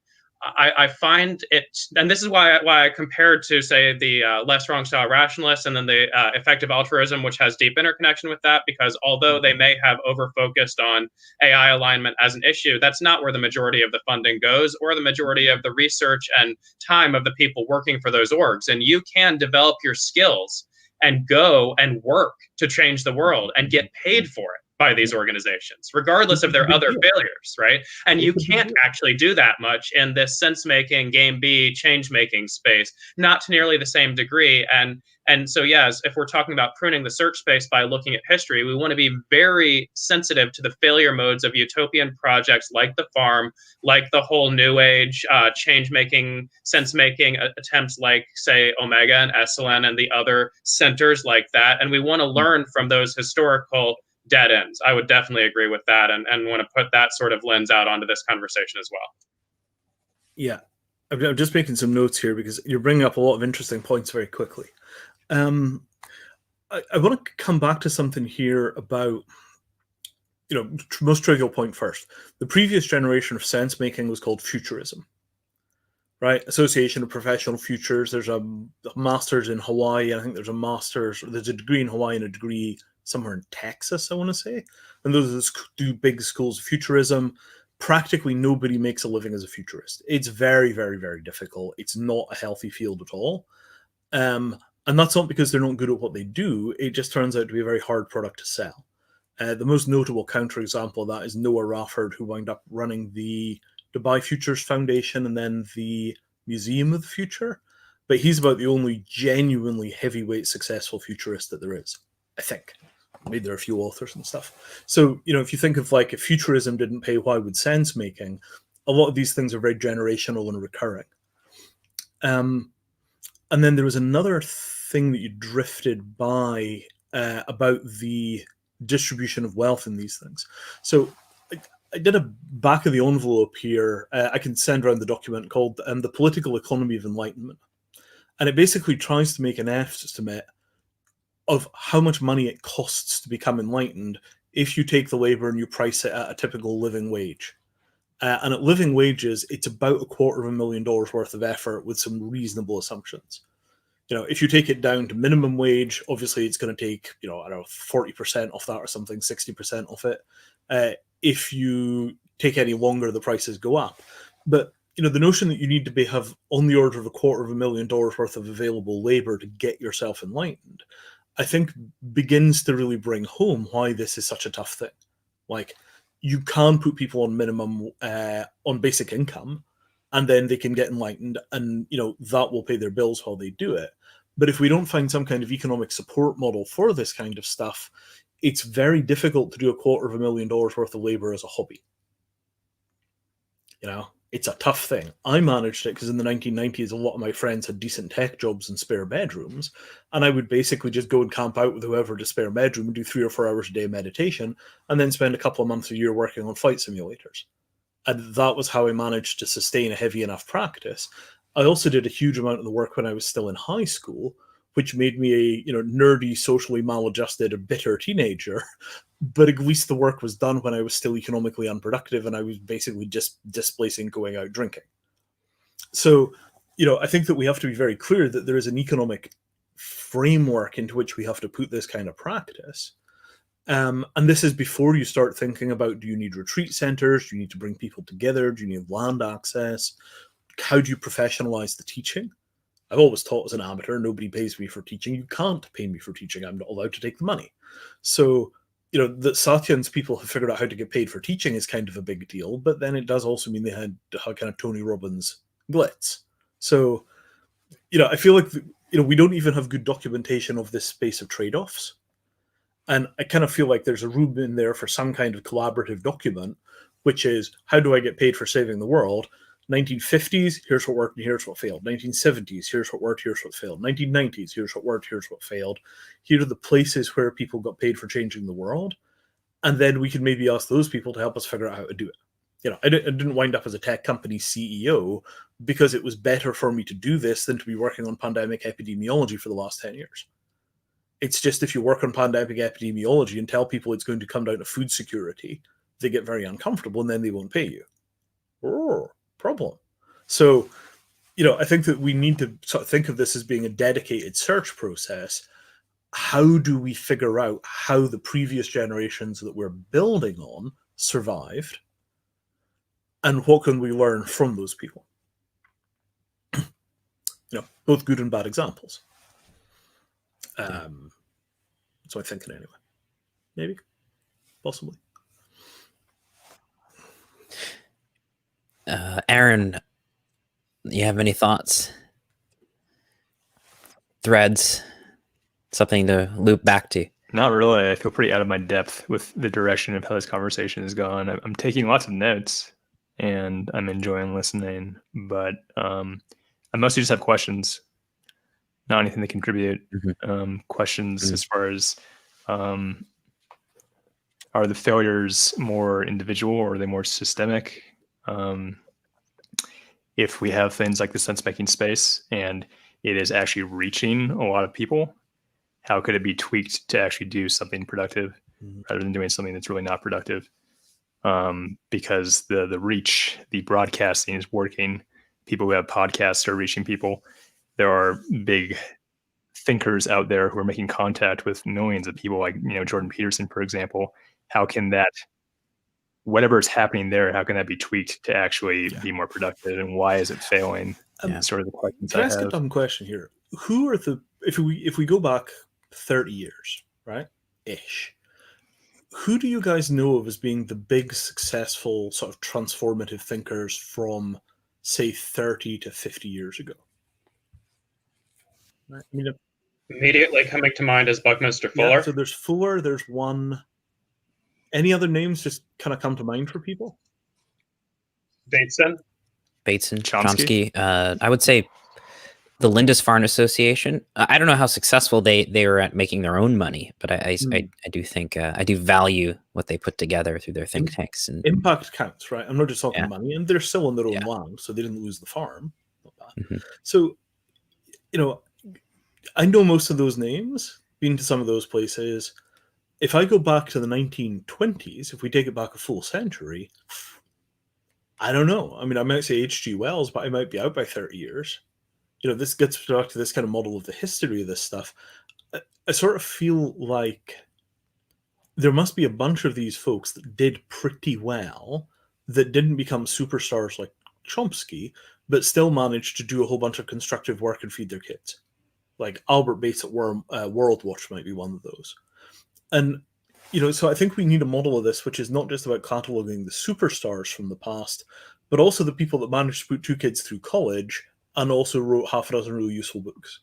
I find it, and this is why I compared to, say, the less wrong style rationalists and then the effective altruism, which has deep interconnection with that, because although they may have over-focused on AI alignment as an issue, that's not where the majority of the funding goes or the majority of the research and time of the people working for those orgs. And you can develop your skills and go and work to change the world and get paid for it by these organizations, regardless of their other failures, right? And you can't actually do that much in this sense-making, game B, change-making space, not to nearly the same degree. And so, yes, if we're talking about pruning the search space by looking at history, we want to be very sensitive to the failure modes of utopian projects like the farm, like the whole new age change-making, sense-making attempts like, say, Omega and Esalen and the other centers like that. And we want to learn from those historical dead ends. I would definitely agree with that and want to put that sort of lens out onto this conversation as well.
Yeah, I'm just making some notes here because you're bringing up a lot of interesting points very quickly. I want to come back to something here about, most trivial point first. The previous generation of sense making was called futurism, right? Association of Professional Futures. There's a master's in Hawaii. I think there's a degree in Hawaii and a degree somewhere in Texas, I want to say. And those are the two big schools of futurism. Practically nobody makes a living as a futurist. It's very, very, very difficult. It's not a healthy field at all. And that's not because they're not good at what they do. It just turns out to be a very hard product to sell. The most notable counterexample of that is Noah Rafford, who wound up running the Dubai Futures Foundation and then the Museum of the Future. But he's about the only genuinely heavyweight successful futurist that there is, I think. Maybe there are a few authors and stuff. So, if you think of like, if futurism didn't pay, why would sense making? A lot of these things are very generational and recurring. And then there was another thing that you drifted by about the distribution of wealth in these things. So I did a back of the envelope here. I can send around the document called The Political Economy of Enlightenment. And it basically tries to make an estimate of how much money it costs to become enlightened if you take the labor and you price it at a typical living wage. And at living wages, it's about $250,000 worth of effort with some reasonable assumptions. If you take it down to minimum wage, obviously it's going to take, 40% off that or something, 60% off it. If you take any longer, the prices go up. But, the notion that you need to have on the order of $250,000 worth of available labor to get yourself enlightened, I think begins to really bring home why this is such a tough thing. Like, you can put people on minimum, on basic income, and then they can get enlightened, and that will pay their bills while they do it. But if we don't find some kind of economic support model for this kind of stuff, it's very difficult to do $250,000 worth of labor as a hobby. It's a tough thing. I managed it because in the 1990s, a lot of my friends had decent tech jobs and spare bedrooms, and I would basically just go and camp out with whoever to spare bedroom and do 3 or 4 hours a day of meditation, and then spend a couple of months a year working on flight simulators. And that was how I managed to sustain a heavy enough practice. I also did a huge amount of the work when I was still in high school, which made me a nerdy, socially maladjusted, bitter teenager. But at least the work was done when I was still economically unproductive, and I was basically just displacing going out drinking. So, I think that we have to be very clear that there is an economic framework into which we have to put this kind of practice. And this is before you start thinking about, do you need retreat centers? Do you need to bring people together? Do you need land access? How do you professionalize the teaching? I've always taught as an amateur. Nobody pays me for teaching. You can't pay me for teaching. I'm not allowed to take the money. So, that Satyan's people have figured out how to get paid for teaching is kind of a big deal. But then it does also mean they had kind of Tony Robbins glitz. So, I feel like, we don't even have good documentation of this space of trade-offs. And I kind of feel like there's a room in there for some kind of collaborative document, which is, how do I get paid for saving the world? 1950s, here's what worked and here's what failed. 1970s, here's what worked, here's what failed. 1990s, here's what worked, here's what failed. Here are the places where people got paid for changing the world. And then we can maybe ask those people to help us figure out how to do it. I didn't wind up as a tech company CEO because it was better for me to do this than to be working on pandemic epidemiology for the last 10 years. It's just, if you work on pandemic epidemiology and tell people it's going to come down to food security, they get very uncomfortable and then they won't pay you. Problem. So, I think that we need to sort of think of this as being a dedicated search process. How do we figure out how the previous generations that we're building on survived? And what can we learn from those people? Both good and bad examples. That's what I'm thinking anyway. Maybe. Possibly.
Arran, you have any thoughts? Threads? Something to loop back to?
Not really. I feel pretty out of my depth with the direction of how this conversation has gone. I'm taking lots of notes and I'm enjoying listening, but I mostly just have questions, not anything to contribute. Questions as far as, are the failures more individual or are they more systemic? If we have things like the sense-making space and it is actually reaching a lot of people, how could it be tweaked to actually do something productive rather than doing something that's really not productive? Because the reach, the broadcasting is working, people who have podcasts are reaching people. There are big thinkers out there who are making contact with millions of people, like, Jordan Peterson, for example. How can that, whatever is happening there, how can that be tweaked to actually be more productive, and why is it failing? Sort of the questions
Can I
I
ask a
have.
dumb question here? Who are if we go back 30 years, right? Ish. Who do you guys know of as being the big successful sort of transformative thinkers from, say, 30 to 50 years ago? Right? I mean,
Immediately coming to mind is Buckminster Fuller.
yeah, so there's Fuller, there's one. Any other names just kind of come to mind for people?
Bateson.
Chomsky. I would say the Lindisfarne Association. I don't know how successful they were at making their own money, but I do think I do value what they put together through their think tanks. And
impact counts, right? I'm not just talking money, and they're still on their own land, so they didn't lose the farm. Not bad. So, I know most of those names. Been to some of those places. If I go back to the 1920s, if we take it back a full century, I don't know. I mean, I might say H.G. Wells, but I might be out by 30 years. This gets back to this kind of model of the history of this stuff. I sort of feel like there must be a bunch of these folks that did pretty well, that didn't become superstars like Chomsky, but still managed to do a whole bunch of constructive work and feed their kids. Like Albert Bates at World Watch might be one of those. And, so I think we need a model of this, which is not just about cataloging the superstars from the past, but also the people that managed to put two kids through college and also wrote half a dozen really useful books.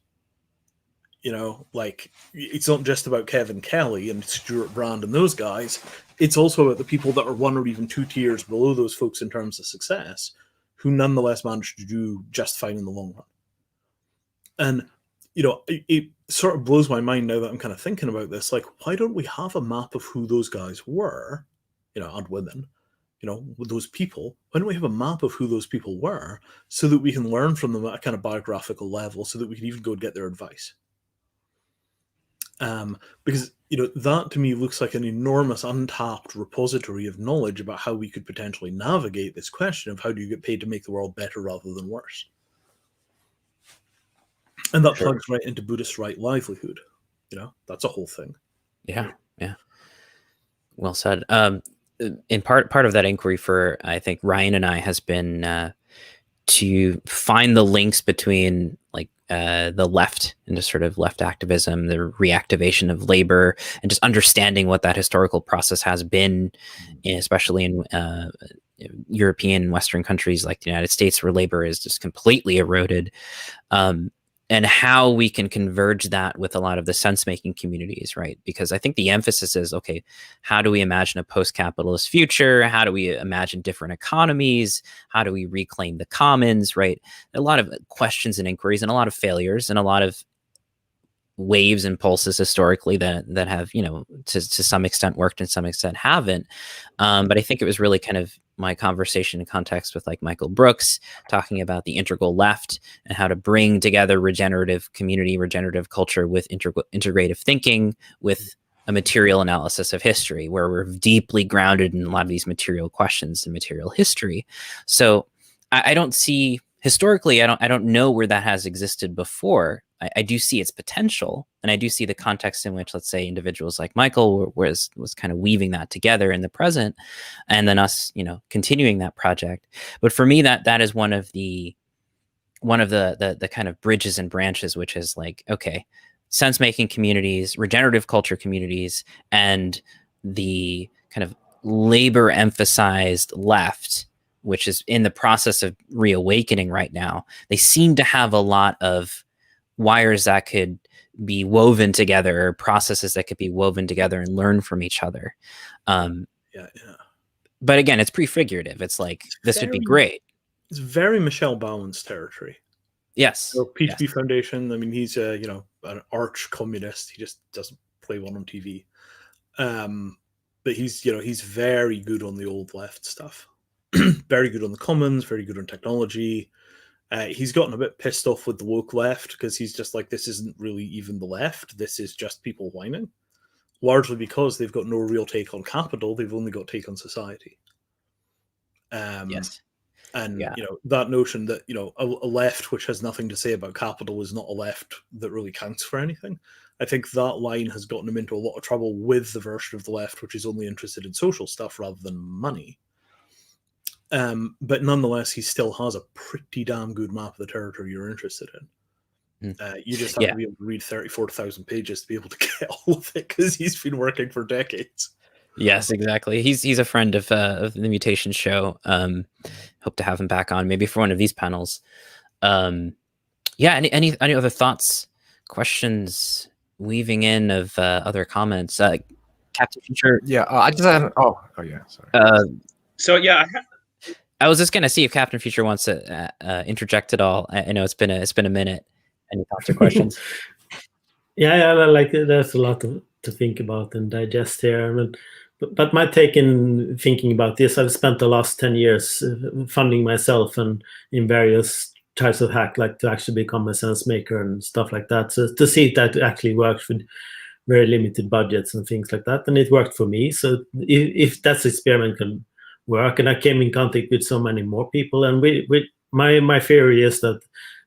Like, it's not just about Kevin Kelly and Stuart Brand and those guys. It's also about the people that are one or even two tiers below those folks in terms of success, who nonetheless managed to do just fine in the long run. And, it sort of blows my mind now that I'm kind of thinking about this. Like, why don't we have a map of who those guys were, and women, those people? Why don't we have a map of who those people were so that we can learn from them at a kind of biographical level, so that we can even go and get their advice? Because, that to me looks like an enormous untapped repository of knowledge about how we could potentially navigate this question of how do you get paid to make the world better rather than worse. And that plugs right into Buddhist right livelihood. That's a whole thing.
Yeah. Well said. In part of that inquiry for, I think, Ryan and I has been to find the links between the left and just sort of left activism, the reactivation of labor, and just understanding what that historical process has been, especially in European and Western countries like the United States, where labor is just completely eroded. And how we can converge that with a lot of the sense-making communities, right? Because I think the emphasis is, okay, how do we imagine a post-capitalist future? How do we imagine different economies? How do we reclaim the commons, right? A lot of questions and inquiries and a lot of failures and a lot of waves and pulses historically that have, to some extent worked and some extent haven't. But I think it was really kind of my conversation in context with like Michael Brooks talking about the integral left and how to bring together regenerative community, regenerative culture with integrative thinking, with a material analysis of history, where we're deeply grounded in a lot of these material questions and material history. So I don't see historically, I don't know where that has existed before. I do see its potential, and I do see the context in which, let's say, individuals like Michael was kind of weaving that together in the present, and then us, continuing that project. But for me, that is one of the kind of bridges and branches, which is like, okay, sense-making communities, regenerative culture communities, and the kind of labor-emphasized left, which is in the process of reawakening right now. They seem to have a lot of wires that could be woven together, or processes that could be woven together and learn from each other. But again, it's prefigurative. It's like, this would be great.
It's very Michelle Bauman's territory.
Yes.
So PHP Foundation, I mean, he's an arch communist. He just doesn't play one on TV. But he's very good on the old left stuff. Very good on the commons, very good on technology. He's gotten a bit pissed off with the woke left because he's just like, this isn't really even the left. This is just people whining. Largely because they've got no real take on capital. They've only got take on society.
Yes.
And
Yeah.
that notion that a left which has nothing to say about capital is not a left that really counts for anything. I think that line has gotten him into a lot of trouble with the version of the left which is only interested in social stuff rather than money. But nonetheless, he still has a pretty damn good map of the territory you're interested in. You just have to be able to read 34,000 pages to be able to get all of it, because he's been working for decades.
Yes, exactly. He's a friend of the Mutations show. Hope to have him back on, maybe for one of these panels. Yeah. Any other thoughts, questions, weaving in of other comments? Captain Future.
Yeah, I just had. Oh yeah, sorry.
So yeah,
I was just gonna see if Captain Future wants to interject at all. I know it's been a minute. Any thoughts or questions?
Yeah, like there's a lot to think about and digest here. But my take in thinking about this, I've spent the last 10 years funding myself and in various types of hack, like to actually become a sense maker and stuff like that. So to see if that actually works with very limited budgets and things like that, and it worked for me. So if that experiment can work, and I came in contact with so many more people, and my theory is that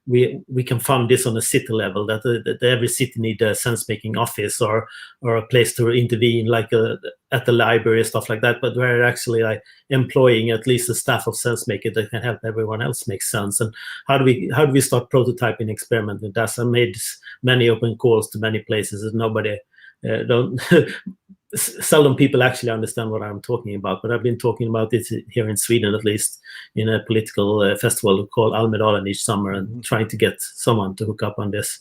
we can fund this on a city level, that every city need a sense-making office or a place to intervene, like at the library, stuff like that, but we're actually like employing at least a staff of sense-maker that can help everyone else make sense. And how do we start prototyping experiment with that? I made many open calls to many places, and nobody seldom people actually understand what I'm talking about, but I've been talking about this here in Sweden, at least in a political festival called Almedalen each summer, and trying to get someone to hook up on this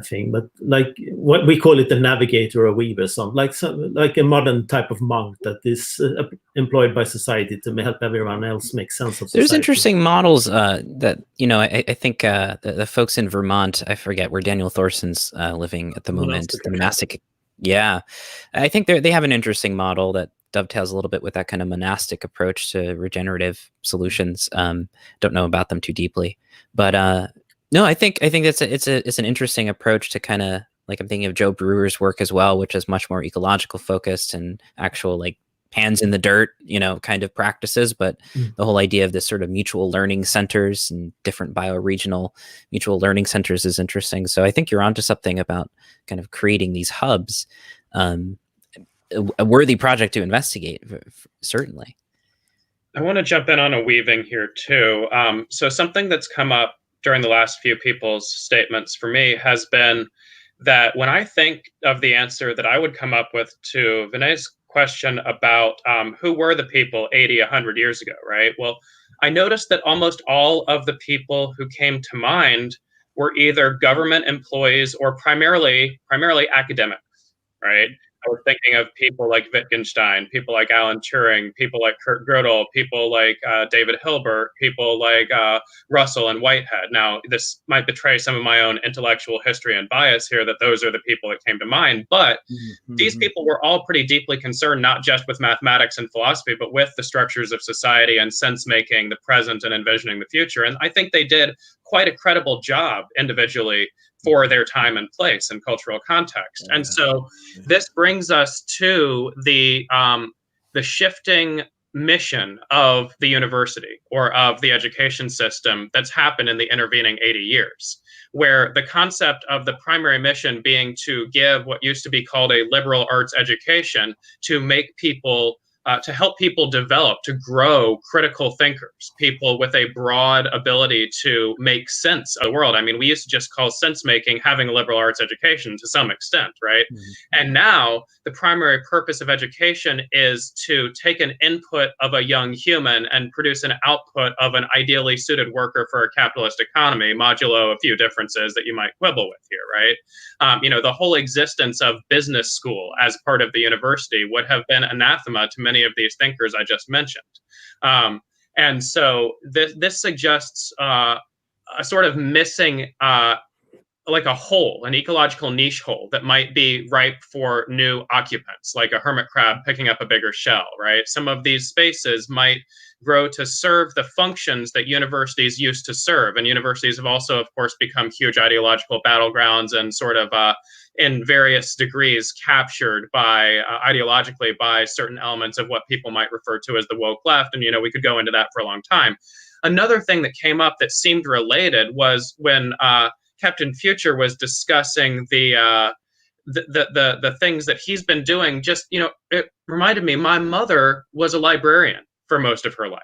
thing. But like what we call it, the navigator or weaver, like a modern type of monk that is employed by society to help everyone else make sense of society.
There's interesting models that I think the folks in Vermont, I forget where Daniel Thorson's living at the moment, the monastic. Yeah, I think they have an interesting model that dovetails a little bit with that kind of monastic approach to regenerative solutions. Don't know about them too deeply, but no, I think it's an interesting approach to kind of, like, I'm thinking of Joe Brewer's work as well, which is much more ecological focused and actual like hands in the dirt, kind of practices. But the whole idea of this sort of mutual learning centers and different bioregional mutual learning centers is interesting. So I think you're onto something about kind of creating these hubs. A worthy project to investigate, certainly.
I want to jump in on a weaving here too. So something that's come up during the last few people's statements for me has been that when I think of the answer that I would come up with to Vinay's question about who were the people 80, 100 years ago, right? Well, I noticed that almost all of the people who came to mind were either government employees or primarily academics, right? I was thinking of people like Wittgenstein, people like Alan Turing, people like Kurt Gödel, people like David Hilbert, people like Russell and Whitehead. Now, this might betray some of my own intellectual history and bias here, that those are the people that came to mind. But these people were all pretty deeply concerned, not just with mathematics and philosophy, but with the structures of society and sense-making, the present, and envisioning the future. And I think they did quite a credible job individually for their time and place and cultural context. And so this brings us to the shifting mission of the university or of the education system that's happened in the intervening 80 years, where the concept of the primary mission being to give what used to be called a liberal arts education to make people to help people develop, to grow critical thinkers, people with a broad ability to make sense of the world. I mean, we used to just call sense making having a liberal arts education to some extent, right? And now the primary purpose of education is to take an input of a young human and produce an output of an ideally suited worker for a capitalist economy, modulo a few differences that you might quibble with here, right? The whole existence of business school as part of the university would have been anathema to many of these thinkers I just mentioned. And so this suggests a sort of missing, like a hole, an ecological niche hole that might be ripe for new occupants, like a hermit crab picking up a bigger shell, right? Some of these spaces might grow to serve the functions that universities used to serve. And universities have also, of course, become huge ideological battlegrounds and sort of in various degrees captured by ideologically by certain elements of what people might refer to as the woke left. And, we could go into that for a long time. Another thing that came up that seemed related was when Captain Future was discussing the things that he's been doing. Just, it reminded me, my mother was a librarian for most of her life.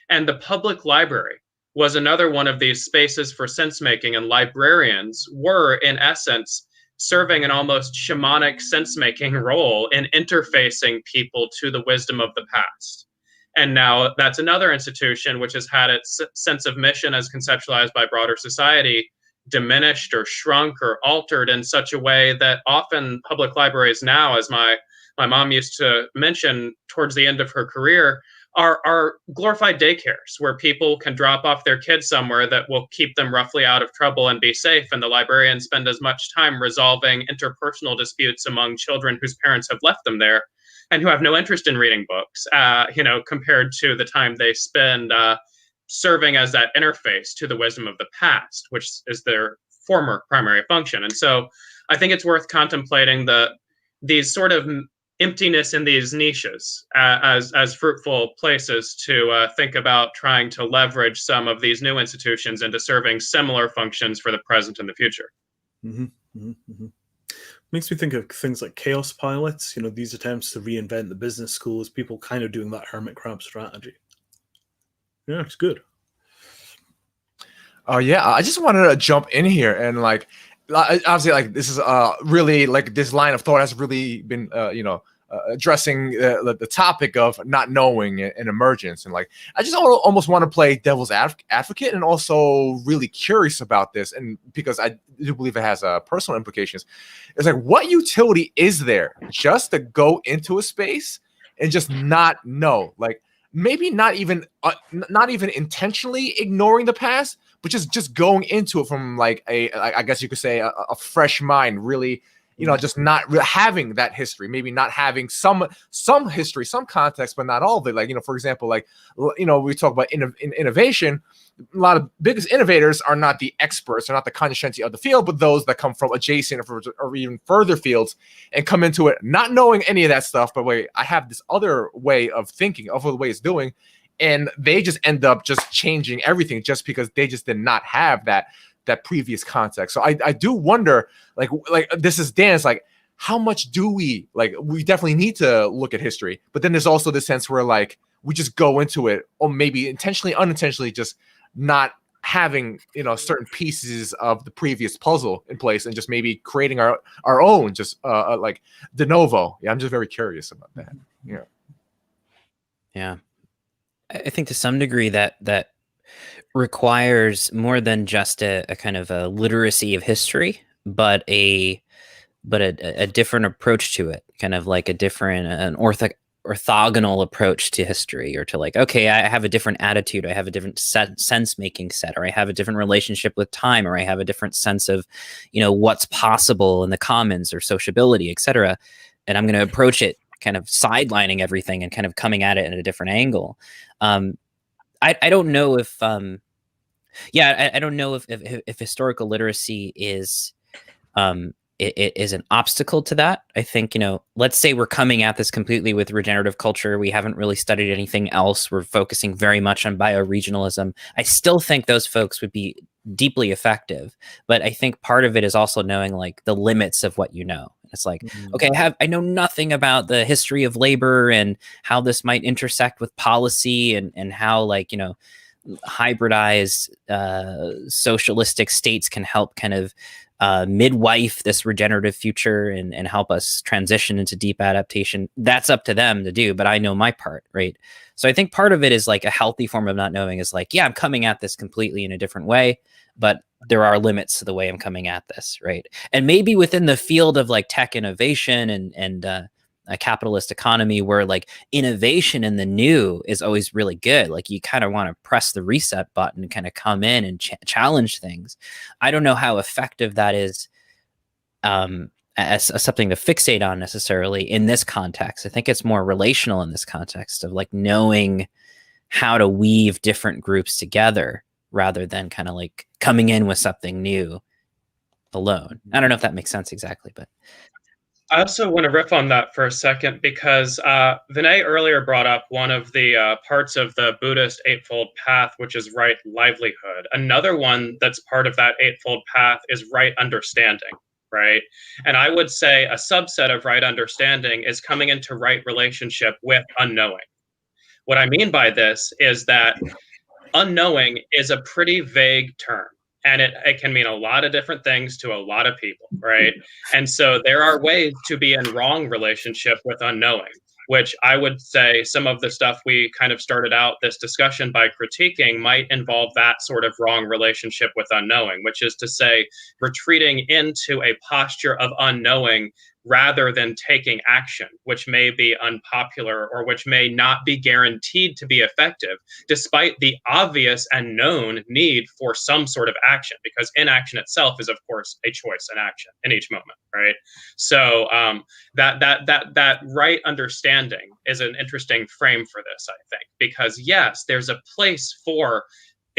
And the public library was another one of these spaces for sense making, and librarians were, in essence, serving an almost shamanic sense making role in interfacing people to the wisdom of the past. And now that's another institution which has had its sense of mission as conceptualized by broader society diminished or shrunk or altered in such a way that often public libraries now, as my mom used to mention towards the end of her career, are glorified daycares where people can drop off their kids somewhere that will keep them roughly out of trouble and be safe. And the librarians spend as much time resolving interpersonal disputes among children whose parents have left them there and who have no interest in reading books, compared to the time they spend serving as that interface to the wisdom of the past, which is their former primary function. And so I think it's worth contemplating these sort of emptiness in these niches as fruitful places to think about trying to leverage some of these new institutions into serving similar functions for the present and the future.
Makes me think of things like chaos pilots, these attempts to reinvent the business schools, people kind of doing that hermit crab strategy. Yeah, it's good.
Yeah, I just wanted to jump in here and obviously this is really this line of thought has really been addressing the topic of not knowing and emergence, and I just almost want to play devil's advocate and also really curious about this, and because I do believe it has personal implications. It's what utility is there just to go into a space and just not know, maybe not even intentionally ignoring the past, but just going into it from I guess you could say a fresh mind, really, just not having that history, maybe not having some history, some context, but not all of it. For example, we talk about innovation. A lot of biggest innovators are not the experts, are not the cognoscenti of the field, but those that come from adjacent or even further fields and come into it not knowing any of that stuff. But wait, I have this other way of thinking, other way it's doing, and they just end up just changing everything just because they just did not have that previous context. So I do wonder, this is Dan's, how much do we definitely need to look at history, but then there's also this sense where we just go into it, or maybe intentionally, unintentionally, just not having certain pieces of the previous puzzle in place and just maybe creating our own, just de novo. Yeah, I'm just very curious about that.
Yeah, I think to some degree that requires more than just a kind of a literacy of history, but a different approach to it, kind of like an orthogonal approach to history, or to okay, I have a different attitude, I have a different sense making set, or I have a different relationship with time, or I have a different sense of what's possible in the commons or sociability, etc. And I'm going to approach it kind of sidelining everything and kind of coming at it at a different angle. I don't know if I don't know if historical literacy is it is an obstacle to that. I think, let's say we're coming at this completely with regenerative culture. We haven't really studied anything else. We're focusing very much on bioregionalism. I still think those folks would be deeply effective. But I think part of it is also knowing the limits of what you know. It's okay, I know nothing about the history of labor and how this might intersect with policy and how hybridized socialistic states can help kind of midwife this regenerative future and help us transition into deep adaptation. That's up to them to do, but I know my part, right? So I think part of it is a healthy form of not knowing is I'm coming at this completely in a different way, but there are limits to the way I'm coming at this, right? And maybe within the field of tech innovation and a capitalist economy where innovation in the new is always really good. You kind of want to press the reset button and kind of come in and challenge things. I don't know how effective that is as something to fixate on necessarily in this context. I think it's more relational in this context of knowing how to weave different groups together rather than kind of coming in with something new alone. I don't know if that makes sense exactly, but
I also want to riff on that for a second because Vinay earlier brought up one of the parts of the Buddhist Eightfold Path, which is right livelihood. Another one that's part of that Eightfold Path is right understanding, right? And I would say a subset of right understanding is coming into right relationship with unknowing. What I mean by this is that unknowing is a pretty vague term, and it can mean a lot of different things to a lot of people, right? And so there are ways to be in wrong relationship with unknowing, which I would say some of the stuff we kind of started out this discussion by critiquing might involve that sort of wrong relationship with unknowing, which is to say retreating into a posture of unknowing rather than taking action, which may be unpopular or which may not be guaranteed to be effective, despite the obvious and known need for some sort of action, because inaction itself is, of course, a choice and action in each moment, right? So that right understanding is an interesting frame for this, I think, because yes, there's a place for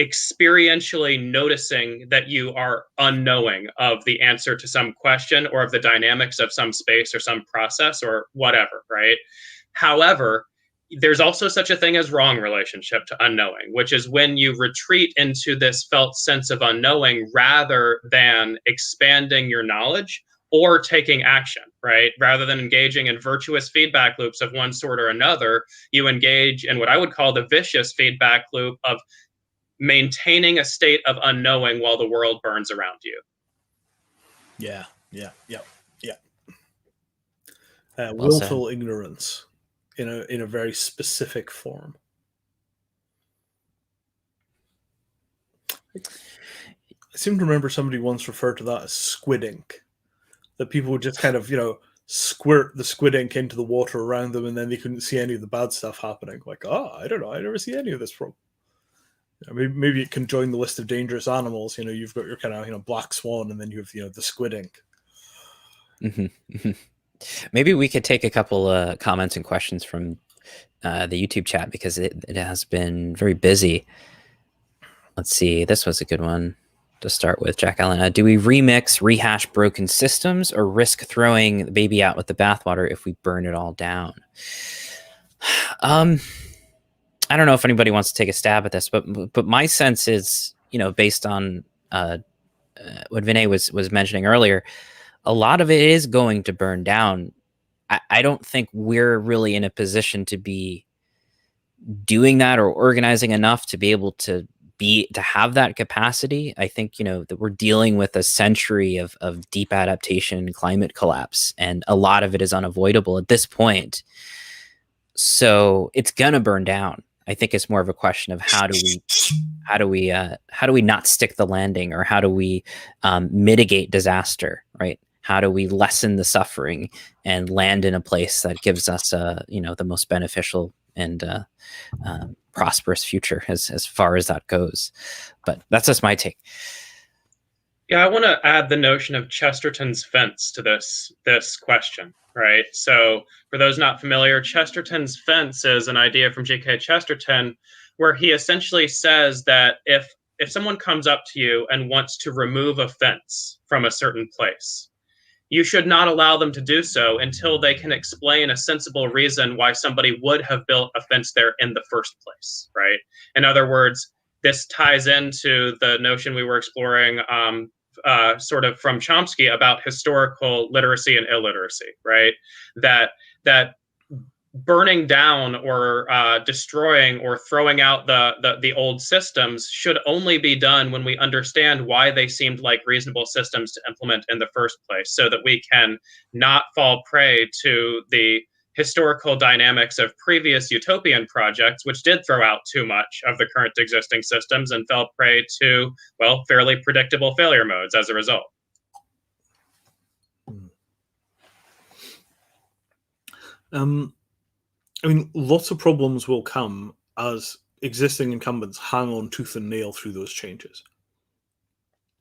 experientially noticing that you are unknowing of the answer to some question or of the dynamics of some space or some process or whatever, right? However, there's also such a thing as wrong relationship to unknowing, which is when you retreat into this felt sense of unknowing rather than expanding your knowledge or taking action, right? Rather than engaging in virtuous feedback loops of one sort or another, you engage in what I would call the vicious feedback loop of maintaining a state of unknowing while the world burns around you.
Yeah.
Well
Willful
said.
ignorance in a very specific form. I seem to remember somebody once referred to that as squid ink. That people would just kind of, squirt the squid ink into the water around them, and then they couldn't see any of the bad stuff happening. Like, I don't know, I never see any of this from. Maybe it can join the list of dangerous animals. You've got your kind of black swan, and then you have the squid ink.
Mm-hmm. Maybe we could take a couple comments and questions from the YouTube chat because it has been very busy. Let's see. This was a good one to start with. Jack Allen, do we rehash broken systems, or risk throwing the baby out with the bathwater if we burn it all down? I don't know if anybody wants to take a stab at this, but my sense is, based on what Vinay was mentioning earlier, a lot of it is going to burn down. I don't think we're really in a position to be doing that or organizing enough to be able to have that capacity. I think, that we're dealing with a century of deep adaptation and climate collapse, and a lot of it is unavoidable at this point. So it's gonna burn down. I think it's more of a question of how do we not stick the landing, or how do we mitigate disaster, right? How do we lessen the suffering and land in a place that gives us the most beneficial and prosperous future as far as that goes. But that's just my take.
Yeah, I want to add the notion of Chesterton's fence to this question, right? So for those not familiar, Chesterton's fence is an idea from G.K. Chesterton where he essentially says that if someone comes up to you and wants to remove a fence from a certain place, you should not allow them to do so until they can explain a sensible reason why somebody would have built a fence there in the first place, right? In other words, this ties into the notion we were exploring sort of from Chomsky about historical literacy and illiteracy, right? That burning down or destroying or throwing out the old systems should only be done when we understand why they seemed like reasonable systems to implement in the first place, so that we can not fall prey to the historical dynamics of previous utopian projects, which did throw out too much of the current existing systems and fell prey to, well, fairly predictable failure modes as a result.
Lots of problems will come as existing incumbents hang on tooth and nail through those changes.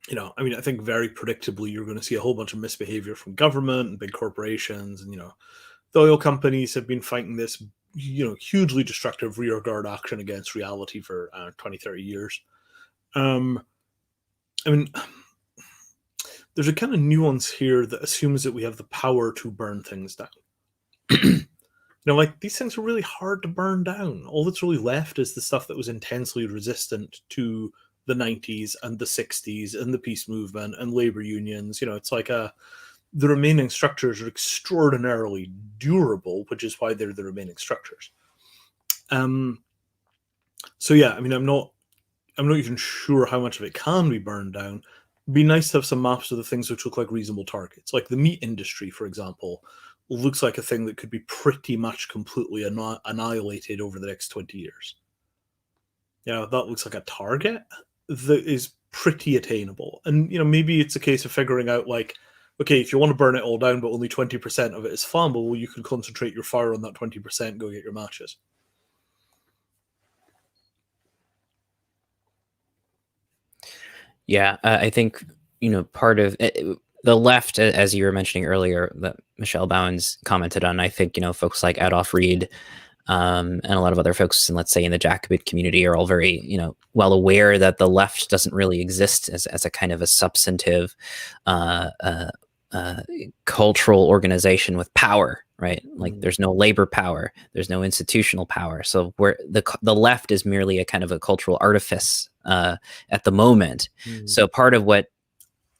I think very predictably you're going to see a whole bunch of misbehavior from government and big corporations, and the oil companies have been fighting this hugely destructive rearguard action against reality for 20-30 years. The there's a kind of nuance here that assumes that we have the power to burn things down. Like these things are really hard to burn down. All that's really left is the stuff that was intensely resistant to the 90s and the 60s and the peace movement and labor unions. It's like the remaining structures are extraordinarily durable, which is why they're the remaining structures. So yeah, I'm not even sure how much of it can be burned down. It'd be nice to have some maps of the things which look like reasonable targets. Like the meat industry, for example, looks like a thing that could be pretty much completely annihilated over the next 20 years. That looks like a target that is pretty attainable. And, maybe it's a case of figuring out, like, okay, if you want to burn it all down, but only 20% of it is flammable, well, you can concentrate your fire on that 20% and go get your matches.
Yeah, I think, part of it, the left, as you were mentioning earlier, that Michelle Bowens commented on, I think, folks like Adolf Reed and a lot of other folks, and let's say in the Jacobin community, are all very, well aware that the left doesn't really exist as a kind of a substantive cultural organization with power, right? Like there's no labor power, there's no institutional power. So where the left is merely a kind of a cultural artifice at the moment. So part of what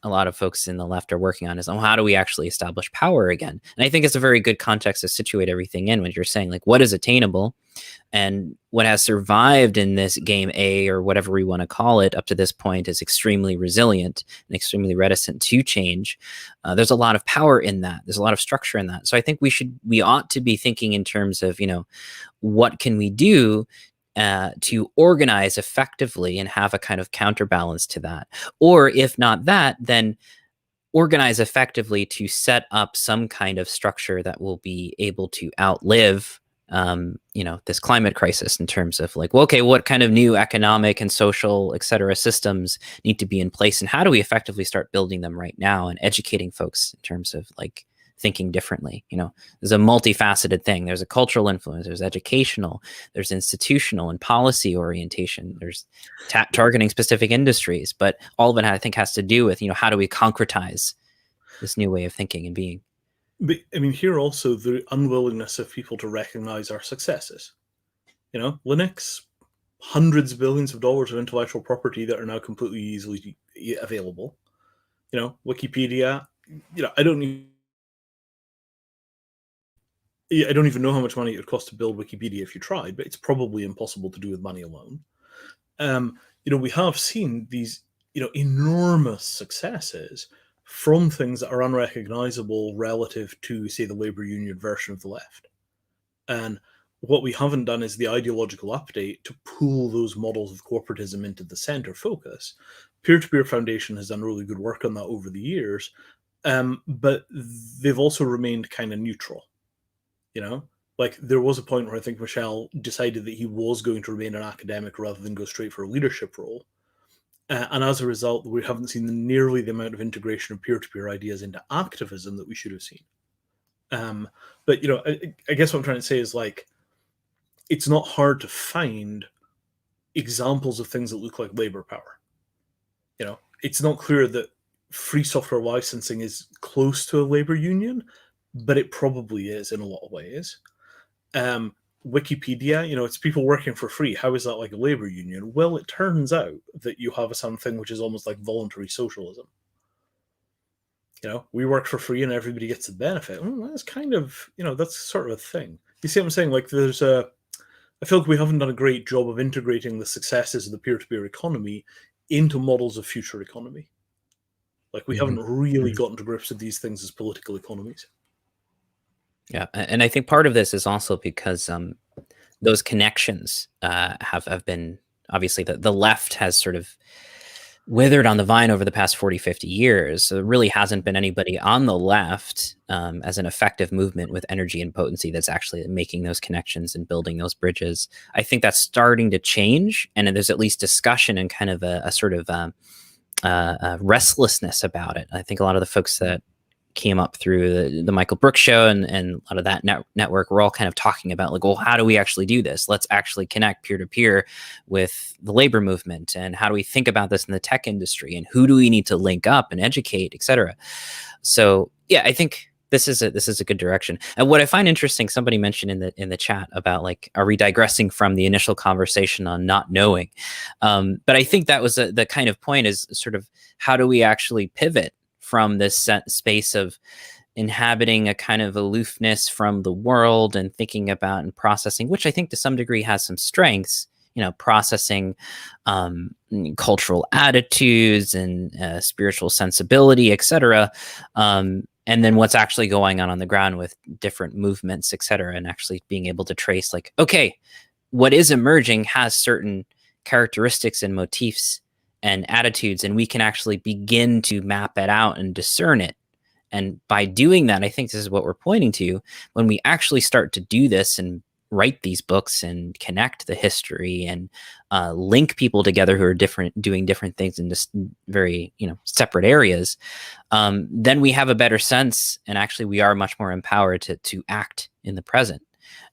a lot of folks in the left are working on is, how do we actually establish power again? And I think it's a very good context to situate everything in when you're saying, like, what is attainable and what has survived in this game A, or whatever we want to call it, up to this point is extremely resilient and extremely reticent to change. There's a lot of power in that. There's a lot of structure in that. So I think we ought to be thinking in terms of, what can we do to organize effectively and have a kind of counterbalance to that. Or if not that, then organize effectively to set up some kind of structure that will be able to outlive this climate crisis, in terms of, like, well, okay, what kind of new economic and social, et cetera, systems need to be in place, and how do we effectively start building them right now and educating folks in terms of, like, thinking differently. There's a multifaceted thing. There's a cultural influence, there's educational, there's institutional and policy orientation, there's targeting specific industries, but all of it, I think, has to do with, how do we concretize this new way of thinking and being.
But here also the unwillingness of people to recognize our successes. Linux, hundreds of billions of dollars of intellectual property that are now completely easily available. Wikipedia, I don't even know how much money it would cost to build Wikipedia if you tried, but it's probably impossible to do with money alone. We have seen these, enormous successes from things that are unrecognizable relative to, say, the labor union version of the left. And what we haven't done is the ideological update to pull those models of corporatism into the center focus. Peer-to-Peer Foundation has done really good work on that over the years, but they've also remained kind of neutral. Like there was a point where I think Michelle decided that he was going to remain an academic rather than go straight for a leadership role. And as a result, we haven't seen nearly the amount of integration of peer-to-peer ideas into activism that we should have seen. But, I guess what I'm trying to say is, like, it's not hard to find examples of things that look like labor power. It's not clear that free software licensing is close to a labor union, but it probably is in a lot of ways. Wikipedia, it's people working for free. How is that like a labor union? Well, it turns out that you have something which is almost like voluntary socialism. We work for free and everybody gets the benefit. Well, that's kind of, that's sort of a thing. You see what I'm saying? Like I feel like we haven't done a great job of integrating the successes of the peer-to-peer economy into models of future economy. Like we haven't really gotten to grips with these things as political economies.
Yeah, and I think part of this is also because those connections have been, obviously, the left has sort of withered on the vine over the past 40, 50 years. So there really hasn't been anybody on the left as an effective movement with energy and potency that's actually making those connections and building those bridges. I think that's starting to change, and there's at least discussion and kind of a sort of restlessness about it. I think a lot of the folks that came up through the Michael Brooks show and a lot of that network, we're all kind of talking about like, well, how do we actually do this? Let's actually connect peer-to-peer with the labor movement, and how do we think about this in the tech industry, and who do we need to link up and educate, et cetera. So yeah, I think this is a good direction. And what I find interesting, somebody mentioned in the chat about like, are we digressing from the initial conversation on not knowing? But I think that was the kind of point, is sort of how do we actually pivot from this space of inhabiting a kind of aloofness from the world and thinking about and processing, which I think to some degree has some strengths, processing cultural attitudes and spiritual sensibility, et cetera. And then what's actually going on the ground with different movements, et cetera, and actually being able to trace like, okay, what is emerging has certain characteristics and motifs and attitudes, and we can actually begin to map it out and discern it. And by doing that, I think this is what we're pointing to, when we actually start to do this and write these books and connect the history and link people together who are doing different things in just very, separate areas, then we have a better sense, and actually we are much more empowered to act in the present,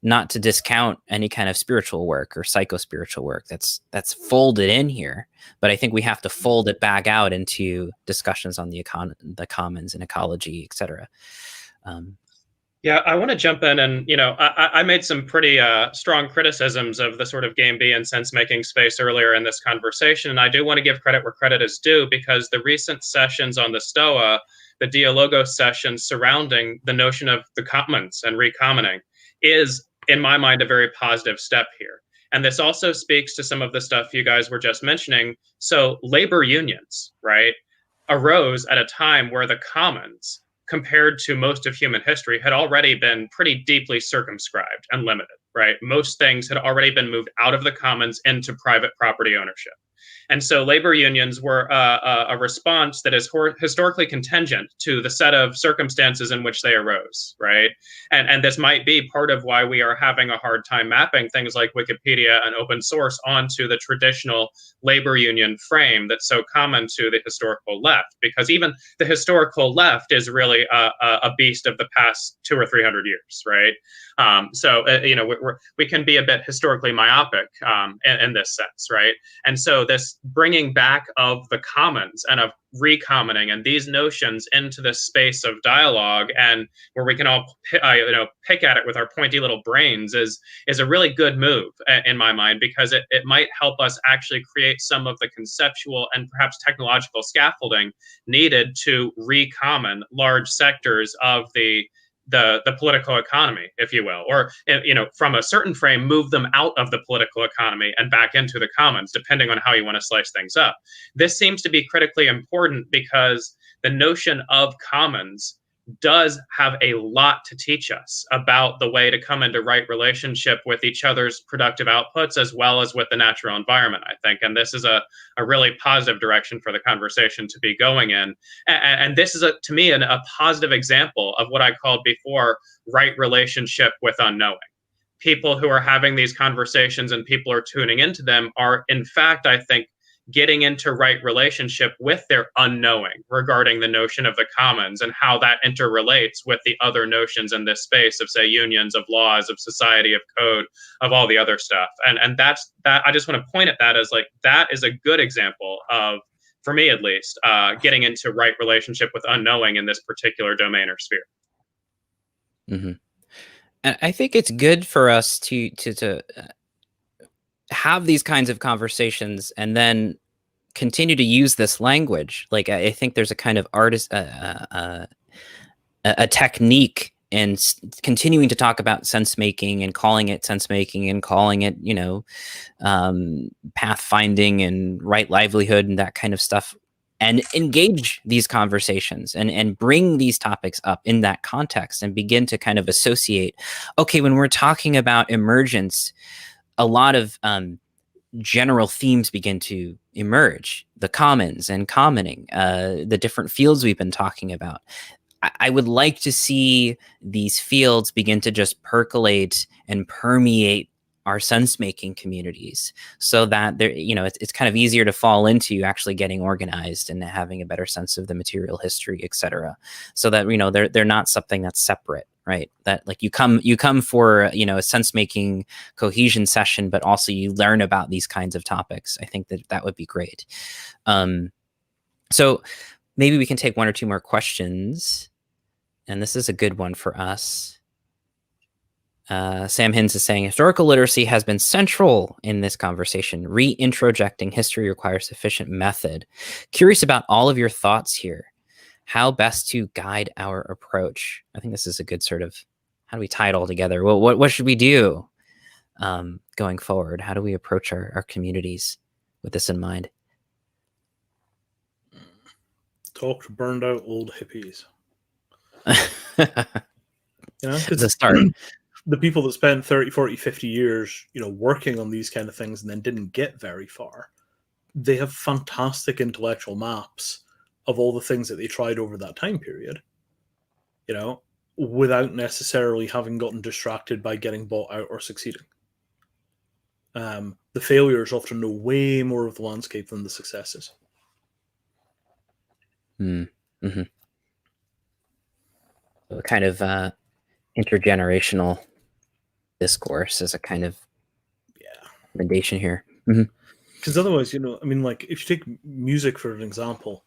not to discount any kind of spiritual work or psycho-spiritual work that's folded in here. But I think we have to fold it back out into discussions on the commons and ecology, et cetera.
Yeah, I want to jump in, and I made some pretty strong criticisms of the sort of game B and sense-making space earlier in this conversation, and I do want to give credit where credit is due, because the recent sessions on the Stoa, the Dialogos sessions surrounding the notion of the commons and recommoning, is, in my mind, a very positive step here. And this also speaks to some of the stuff you guys were just mentioning. So labor unions, right, arose at a time where the commons, compared to most of human history, had already been pretty deeply circumscribed and limited, right? Most things had already been moved out of the commons into private property ownership. And so labor unions were a response that is historically contingent to the set of circumstances in which they arose, right? And this might be part of why we are having a hard time mapping things like Wikipedia and open source onto the traditional labor union frame that's so common to the historical left, because even the historical left is really a beast of the past 200 or 300 years, right? We can be a bit historically myopic in this sense, right? And so this bringing back of the commons and of recommoning and these notions into this space of dialogue, and where we can all pick at it with our pointy little brains, is a really good move in my mind, because it might help us actually create some of the conceptual and perhaps technological scaffolding needed to recommon large sectors of the political economy, if you will, or from a certain frame, move them out of the political economy and back into the commons, depending on how you want to slice things up. This seems to be critically important, because the notion of commons does have a lot to teach us about the way to come into right relationship with each other's productive outputs, as well as with the natural environment, I think. And this is a really positive direction for the conversation to be going in. And this is, to me, a positive example of what I called before right relationship with unknowing. People who are having these conversations and people are tuning into them are, in fact, I think, getting into right relationship with their unknowing regarding the notion of the commons and how that interrelates with the other notions in this space of, say, unions, of laws, of society, of code, of all the other stuff. And that's that. I just want to point at that as like, that is a good example of, for me at least, getting into right relationship with unknowing in this particular domain or sphere.
Mm-hmm. And I think it's good for us to have these kinds of conversations and then continue to use this language. Like, I think there's a kind of a technique in continuing to talk about sense making and calling it sense making and calling it, pathfinding and right livelihood and that kind of stuff, and engage these conversations and bring these topics up in that context and begin to kind of associate, okay, when we're talking about emergence, a lot of general themes begin to emerge, the commons and commoning, the different fields we've been talking about. I would like to see these fields begin to just percolate and permeate our sense-making communities, so that there, it's kind of easier to fall into actually getting organized and having a better sense of the material history, etc. So that they're not something that's separate, right? That like you come for a sense-making cohesion session, but also you learn about these kinds of topics. I think that would be great. So maybe we can take one or two more questions, and this is a good one for us. Sam Hins is saying, historical literacy has been central in this conversation. Reintrojecting history requires sufficient method. Curious about all of your thoughts here. How best to guide our approach? I think this is a good sort of, how do we tie it all together? Well, what should we do going forward? How do we approach our communities with this in mind?
Talk to burned out old hippies.
It's a start.
The people that spent 30, 40, 50 years, working on these kind of things and then didn't get very far, they have fantastic intellectual maps of all the things that they tried over that time period, without necessarily having gotten distracted by getting bought out or succeeding. The failures often know way more of the landscape than the successes.
Mm-hmm. So kind of intergenerational discourse as a kind of recommendation here.
Because otherwise, if you take music for an example,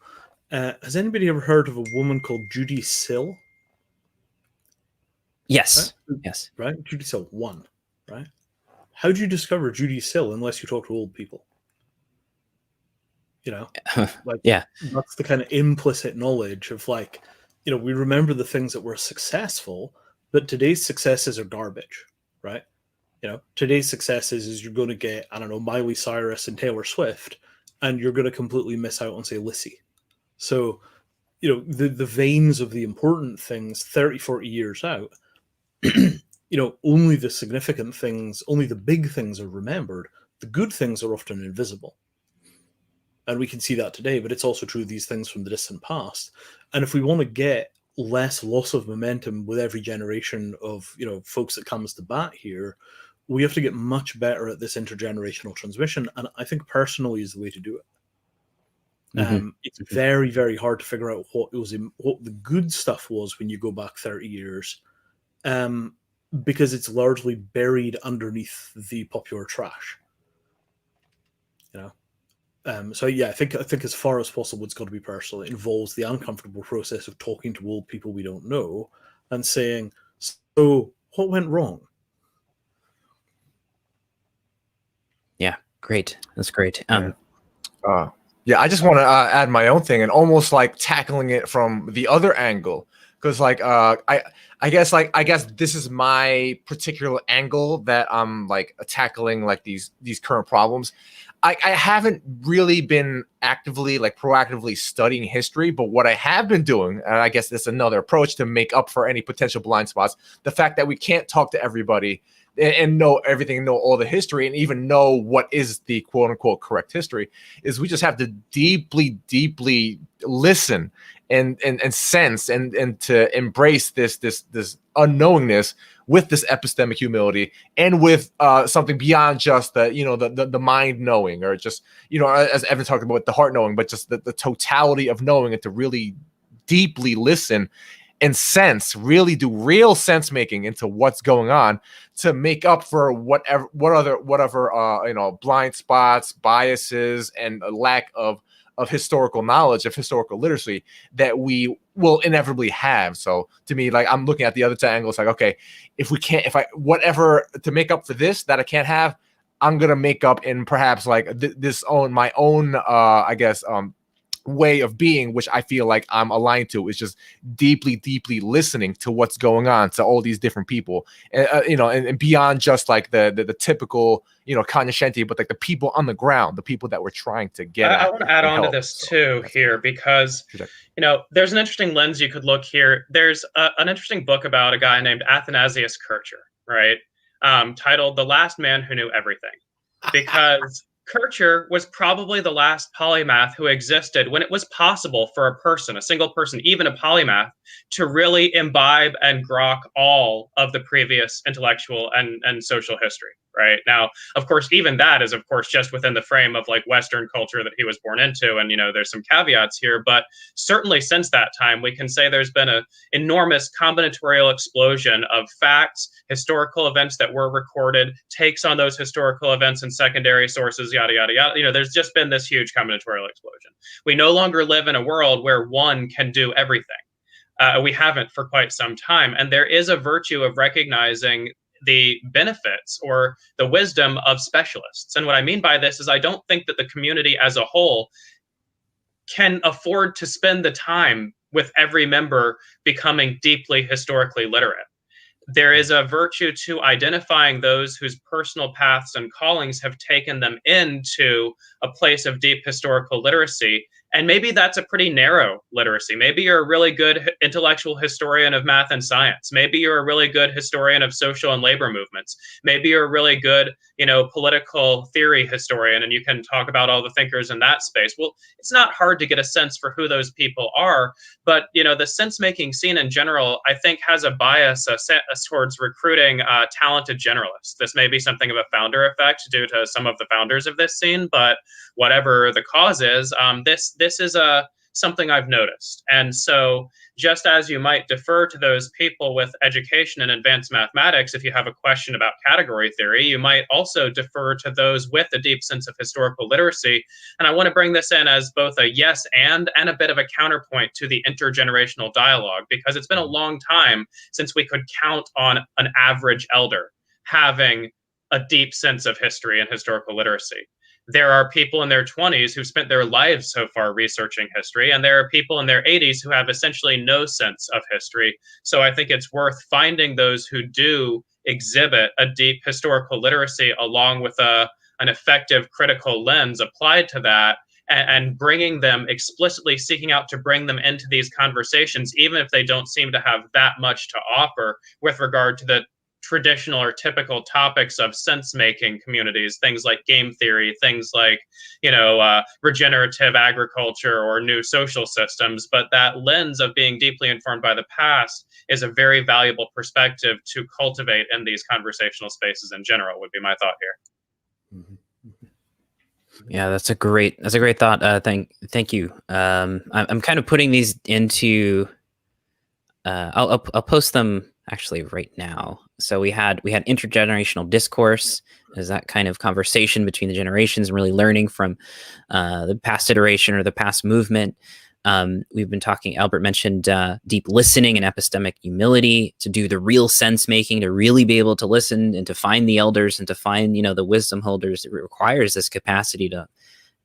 has anybody ever heard of a woman called Judy Sill?
Yes.
Right?
Yes.
Right? Judy Sill 1, right? How do you discover Judy Sill unless you talk to old people?
Yeah.
That's the kind of implicit knowledge of we remember the things that were successful, but today's successes are garbage, right? Today's successes is you're going to get, I don't know, Miley Cyrus and Taylor Swift, and you're going to completely miss out on, say, Lissy. So, the veins of the important things 30, 40 years out, only the significant things, only the big things are remembered. The good things are often invisible. And we can see that today, but it's also true of these things from the distant past. And if we want to get less loss of momentum with every generation of, folks that comes to bat here, we have to get much better at this intergenerational transmission. And I think personally is the way to do it. It's very, very hard to figure out what the good stuff was when you go back 30 years, because it's largely buried underneath the popular trash. So yeah, I think as far as possible, it's got to be personal. It involves the uncomfortable process of talking to old people we don't know and saying, "So, what went wrong?"
Yeah, great. That's great.
I just want to add my own thing and almost like tackling it from the other angle, because I guess this is my particular angle that I'm tackling these current problems. I haven't really been actively proactively studying history, but what I have been doing, and I guess that's another approach to make up for any potential blind spots, the fact that we can't talk to everybody and know everything, know all the history, and even know what is the quote unquote correct history, is we just have to deeply listen and sense and to embrace this unknowingness with this epistemic humility and with something beyond just the mind knowing, or just as Evan talked about, the heart knowing, but just the totality of knowing, and to really deeply listen and sense, really do real sense making into what's going on, to make up for whatever blind spots, biases, and a lack of historical knowledge, of historical literacy that we will inevitably have. So to me, I'm looking at the other two angles, okay, whatever to make up for this that I can't have, I'm gonna make up in perhaps my own way of being, which I feel like I'm aligned to, is just deeply listening to what's going on, to all these different people, and beyond just the typical cognoscenti, but the people on the ground, the people that we're trying to get
I want to add on to this too here, because there's an interesting lens you could look here. There's an interesting book about a guy named Athanasius Kircher, right, titled "The Last Man Who Knew Everything," because Kircher was probably the last polymath who existed when it was possible for a person, a single person, even a polymath, to really imbibe and grok all of the previous intellectual and social history, right? Now, of course, even that is, of course, just within the frame of like Western culture that he was born into. And, there's some caveats here, but certainly since that time, we can say there's been an enormous combinatorial explosion of facts, historical events that were recorded, takes on those historical events and secondary sources, yada, yada, yada. There's just been this huge combinatorial explosion. We no longer live in a world where one can do everything. We haven't for quite some time. And there is a virtue of recognizing the benefits or the wisdom of specialists. And what I mean by this is I don't think that the community as a whole can afford to spend the time with every member becoming deeply historically literate. There is a virtue to identifying those whose personal paths and callings have taken them into a place of deep historical literacy. And maybe that's a pretty narrow literacy. Maybe you're a really good intellectual historian of math and science. Maybe you're a really good historian of social and labor movements. Maybe you're a really good, political theory historian, and you can talk about all the thinkers in that space. Well, it's not hard to get a sense for who those people are, but, the sense-making scene in general, I think, has a bias towards recruiting talented generalists. This may be something of a founder effect due to some of the founders of this scene, but whatever the cause is, this is something I've noticed. And so just as you might defer to those people with education in advanced mathematics, if you have a question about category theory, you might also defer to those with a deep sense of historical literacy. And I want to bring this in as both a yes and a bit of a counterpoint to the intergenerational dialogue, because it's been a long time since we could count on an average elder having a deep sense of history and historical literacy. There are people in their 20s who've spent their lives so far researching history, and there are people in their 80s who have essentially no sense of history. So I think it's worth finding those who do exhibit a deep historical literacy along with an effective critical lens applied to that, and bringing them, explicitly seeking out to bring them into these conversations, even if they don't seem to have that much to offer with regard to the traditional or typical topics of sense-making communities, things like game theory, things like, regenerative agriculture or new social systems. But that lens of being deeply informed by the past is a very valuable perspective to cultivate in these conversational spaces in general, would be my thought here.
Yeah, that's a great thought. Thank you. I'm kind of putting these into. I'll post them actually right now. So we had intergenerational discourse, is that kind of conversation between the generations and really learning from the past iteration or the past movement. We've been talking, Albert mentioned deep listening and epistemic humility to do the real sense making, to really be able to listen and to find the elders and to find, the wisdom holders. It requires this capacity to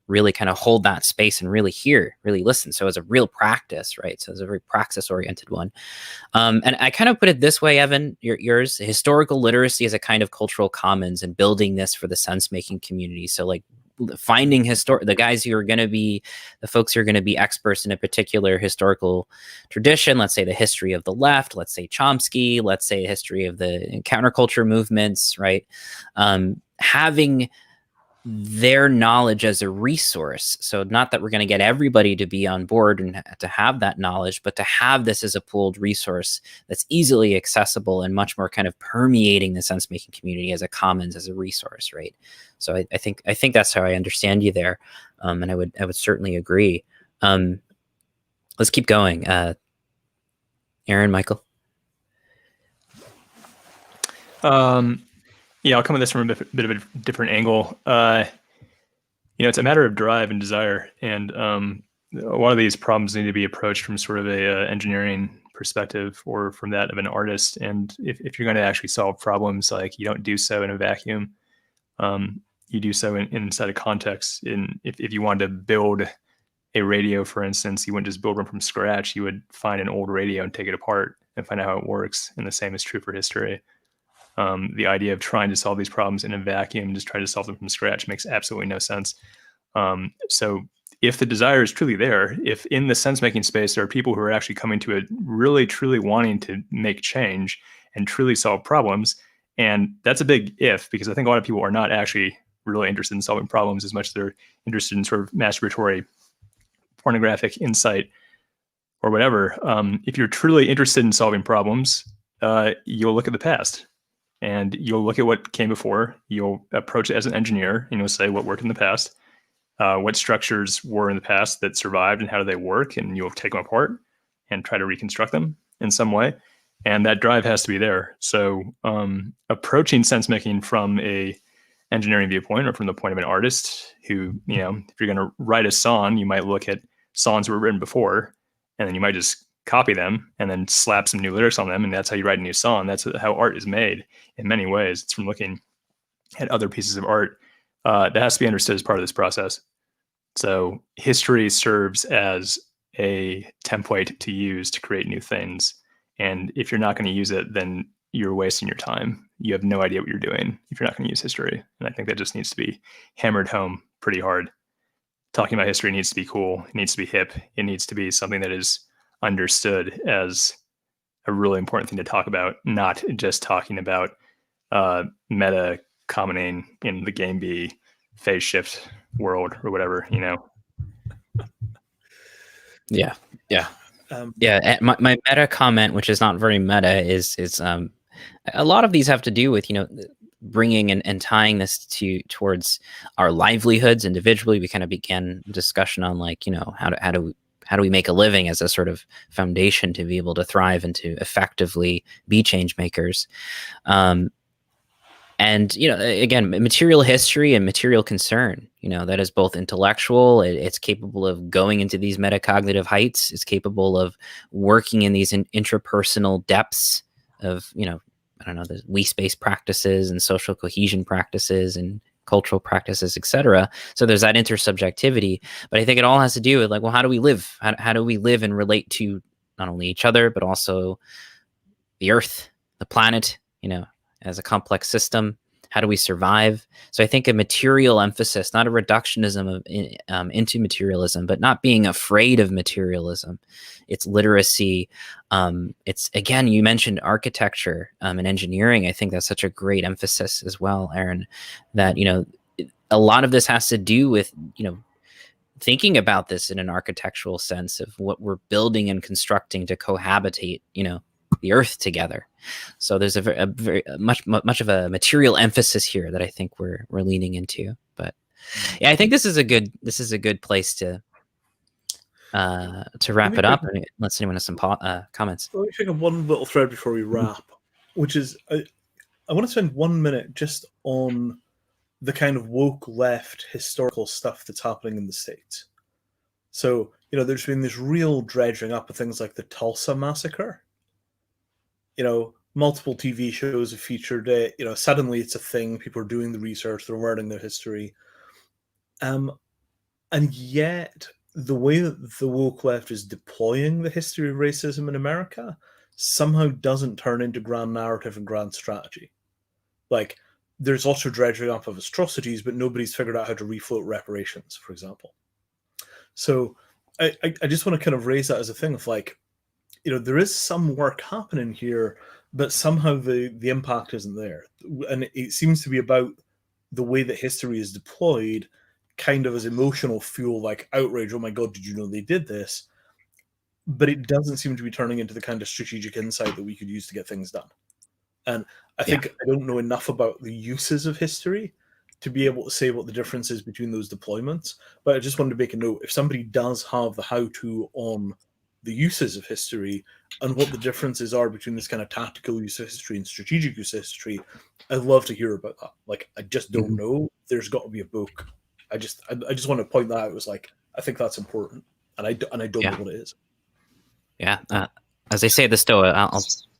really kind of hold that space and really hear, really listen. So it's a real practice, right? So it's a very praxis oriented one. And I kind of put it this way, Evan, yours, historical literacy is a kind of cultural commons and building this for the sense making community. So like finding the guys who are going to be the folks who are going to be experts in a particular historical tradition, let's say the history of the left, let's say Chomsky, let's say history of the counterculture movements, right? Having their knowledge as a resource. So not that we're going to get everybody to be on board and to have that knowledge, but to have this as a pooled resource that's easily accessible and much more kind of permeating the sense-making community as a commons, as a resource, right? So I think that's how I understand you there. And I would certainly agree. Let's keep going. Arran, Michael?
Yeah, I'll come at this from a bit of a different angle. It's a matter of drive and desire, and a lot of these problems need to be approached from sort of a engineering perspective or from that of an artist. And if you're going to actually solve problems, like you don't do so in a vacuum, you do so inside a context. If you wanted to build a radio, for instance, you wouldn't just build one from scratch. You would find an old radio and take it apart and find out how it works. And the same is true for history. The idea of trying to solve these problems in a vacuum, just try to solve them from scratch, makes absolutely no sense. So if the desire is truly there, if in the sense-making space there are people who are actually coming to it really, truly wanting to make change and truly solve problems, and that's a big if, because I think a lot of people are not actually really interested in solving problems as much as they're interested in sort of masturbatory, pornographic insight or whatever. If you're truly interested in solving problems, you'll look at the past and you'll look at what came before. You'll approach it as an engineer, and you'll say what worked in the past, what structures were in the past that survived and how do they work, and you'll take them apart and try to reconstruct them in some way. And that drive has to be there. So approaching sense making from a engineering viewpoint or from the point of an artist who, you know, if you're going to write a song, you might look at songs that were written before, and then you might just copy them and then slap some new lyrics on them. And that's how you write a new song. That's how art is made in many ways. It's from looking at other pieces of art that has to be understood as part of this process. So history serves as a template to use to create new things. And if you're not going to use it, then you're wasting your time. You have no idea what you're doing if you're not going to use history. And I think that just needs to be hammered home pretty hard. Talking about history needs to be cool. It needs to be hip. It needs to be something that is understood as a really important thing to talk about, not just talking about meta commenting in the game B phase shift world or whatever, you know.
Yeah. My meta comment, which is not very meta, is a lot of these have to do with, you know, bringing and tying this towards our livelihoods individually. We kind of began discussion on, like, you know, how do we make a living as a sort of foundation to be able to thrive and to effectively be change makers. And, you know, again, material history and material concern, you know, that is both intellectual. It's capable of going into these metacognitive heights. It's capable of working in these intrapersonal depths of, you know, I don't know, the we-space practices and social cohesion practices and cultural practices, etc. So there's that intersubjectivity. But I think it all has to do with, like, well, how do we live? How do we live and relate to not only each other, but also the Earth, the planet, you know, as a complex system? How do we survive? So I think a material emphasis, not a reductionism into materialism, but not being afraid of materialism. It's literacy. It's, again, you mentioned architecture and engineering. I think that's such a great emphasis as well, Arran, that, you know, a lot of this has to do with, you know, thinking about this in an architectural sense of what we're building and constructing to cohabitate, you know, the Earth together. So there's a very much of a material emphasis here that I think we're leaning into. But yeah, I think this is a good place to wrap it up. Unless anyone has some comments.
Let me pick up one little thread before we wrap, which is I want to spend 1 minute just on the kind of woke left historical stuff that's happening in the States. So, you know, there's been this real dredging up of things like the Tulsa massacre. You know, multiple TV shows have featured it. You know, suddenly it's a thing. People are doing the research. They're learning their history. And yet, the way that the woke left is deploying the history of racism in America somehow doesn't turn into grand narrative and grand strategy. Like, there's also dredging up of atrocities, but nobody's figured out how to refloat reparations, for example. So I just want to kind of raise that as a thing of, like, you know, there is some work happening here, but somehow the impact isn't there. And it seems to be about the way that history is deployed kind of as emotional fuel, like outrage, oh my God, did you know they did this? But it doesn't seem to be turning into the kind of strategic insight that we could use to get things done. And I think I don't know enough about the uses of history to be able to say what the difference is between those deployments. But I just wanted to make a note, if somebody does have the how-to on the uses of history and what the differences are between this kind of tactical use of history and strategic use of history, I'd love to hear about that. Like, I just don't know. There's got to be a book. I just want to point that out. It was like, I think that's important, and I don't know what it is. Yeah,
as they say at the Stoa,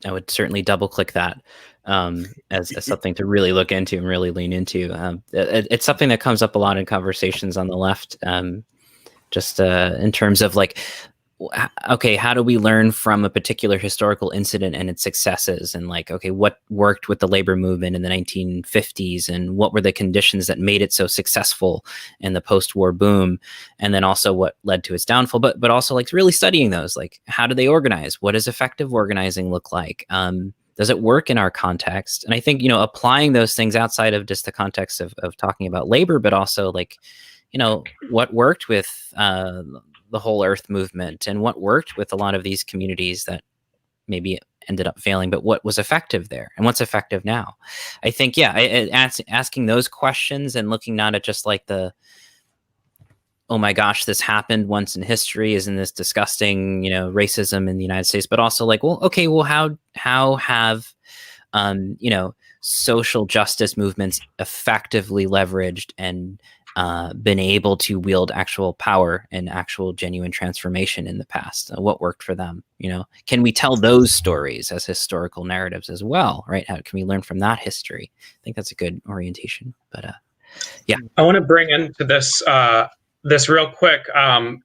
I would certainly double click that as something to really look into and really lean into. It's something that comes up a lot in conversations on the left, just in terms of, like, okay, how do we learn from a particular historical incident and its successes? And, like, okay, what worked with the labor movement in the 1950s, and what were the conditions that made it so successful in the post-war boom? And then also what led to its downfall, but also, like, really studying those, like, how do they organize? What does effective organizing look like? Does it work in our context? And I think, applying those things outside of just the context of talking about labor, but also like, what worked with the whole Earth movement, and what worked with a lot of these communities that maybe ended up failing, but what was effective there and what's effective now? I think, asking those questions and looking not at just like oh my gosh, this happened once in history, isn't this disgusting, racism in the United States, but also like, well, okay, well, how have, social justice movements effectively leveraged and been able to wield actual power and actual genuine transformation in the past? What worked for them? Can we tell those stories as historical narratives as well, right? How can we learn from that history? I think that's a good orientation. But yeah,
I want to bring into this this real quick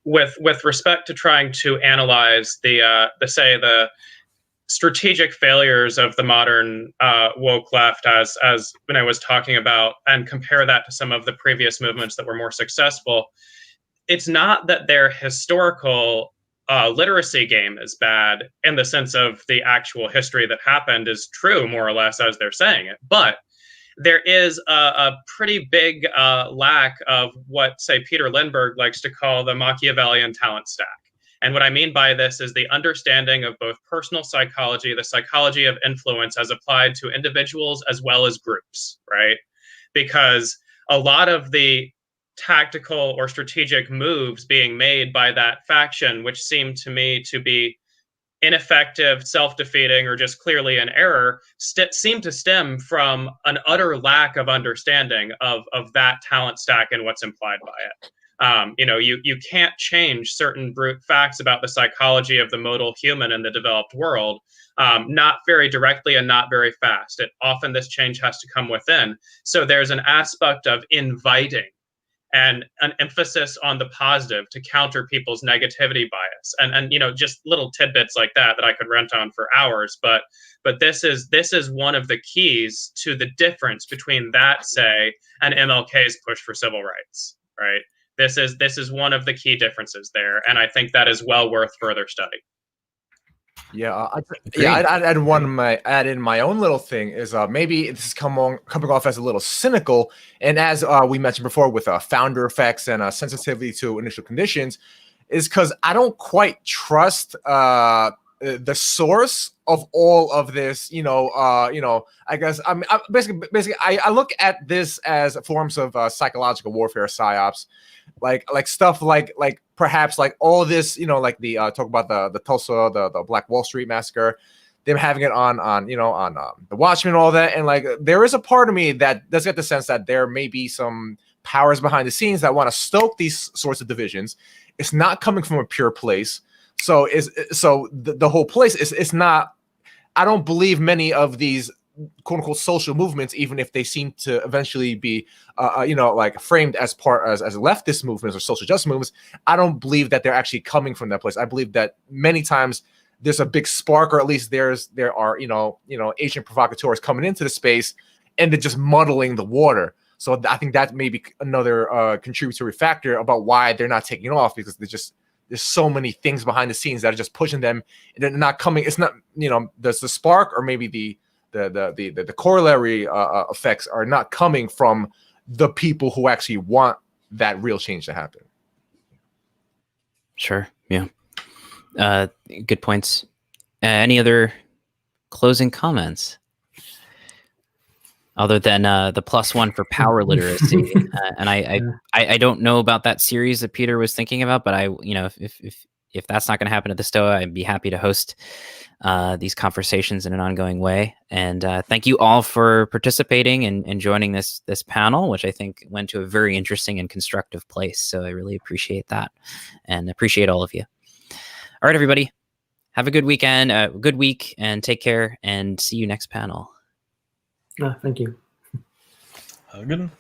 with respect to trying to analyze the strategic failures of the modern woke left, as when I was talking about, and compare that to some of the previous movements that were more successful. It's not that their historical literacy game is bad in the sense of the actual history that happened is true, more or less, as they're saying it, but there is a pretty big lack of what, say, Peter Lindbergh likes to call the Machiavellian talent stack. And what I mean by this is the understanding of both personal psychology, the psychology of influence as applied to individuals as well as groups, right? Because a lot of the tactical or strategic moves being made by that faction, which seem to me to be ineffective, self-defeating, or just clearly an error, seem to stem from an utter lack of understanding of that talent stack and what's implied by it. You can't change certain brute facts about the psychology of the modal human in the developed world, not very directly and not very fast. Often this change has to come within. So there's an aspect of inviting and an emphasis on the positive to counter people's negativity bias, and just little tidbits like that I could rant on for hours. But this is one of the keys to the difference between that, say, and MLK's push for civil rights, right? This is one of the key differences there, and I think that is well worth further study.
Yeah, I'd add in my own little thing is maybe this is coming off as a little cynical, and as we mentioned before with founder effects and sensitivity to initial conditions, is because I don't quite trust the source of all of this. I guess I basically I look at this as forms of psychological warfare, psyops. Like stuff like perhaps like all this, like the talk about the Tulsa, the Black Wall Street massacre, them having it on the Watchmen, all that, and like there is a part of me that does get the sense that there may be some powers behind the scenes that want to stoke these sorts of divisions. It's not coming from a pure place, so the whole place is not. I don't believe many of these quote unquote social movements, even if they seem to eventually be, like framed as leftist movements or social justice movements, I don't believe that they're actually coming from that place. I believe that many times there's a big spark, or at least there are Asian provocateurs coming into the space, and they're just muddling the water. So I think that may be another contributory factor about why they're not taking off, because there's so many things behind the scenes that are just pushing them, and they're not coming. It's not there's the spark, or maybe the corollary effects are not coming from the people who actually want that real change to happen.
Sure. Yeah. Good points. Any other closing comments? Other than the +1 for power literacy, and I don't know about that series that Peter was thinking about, but if that's not going to happen at the Stoa, I'd be happy to host these conversations in an ongoing way. And thank you all for participating and joining this panel, which I think went to a very interesting and constructive place. So I really appreciate that, and appreciate all of you. All right, everybody, have a good weekend, good week, and take care, and see you next panel.
Thank you.
Have a good one.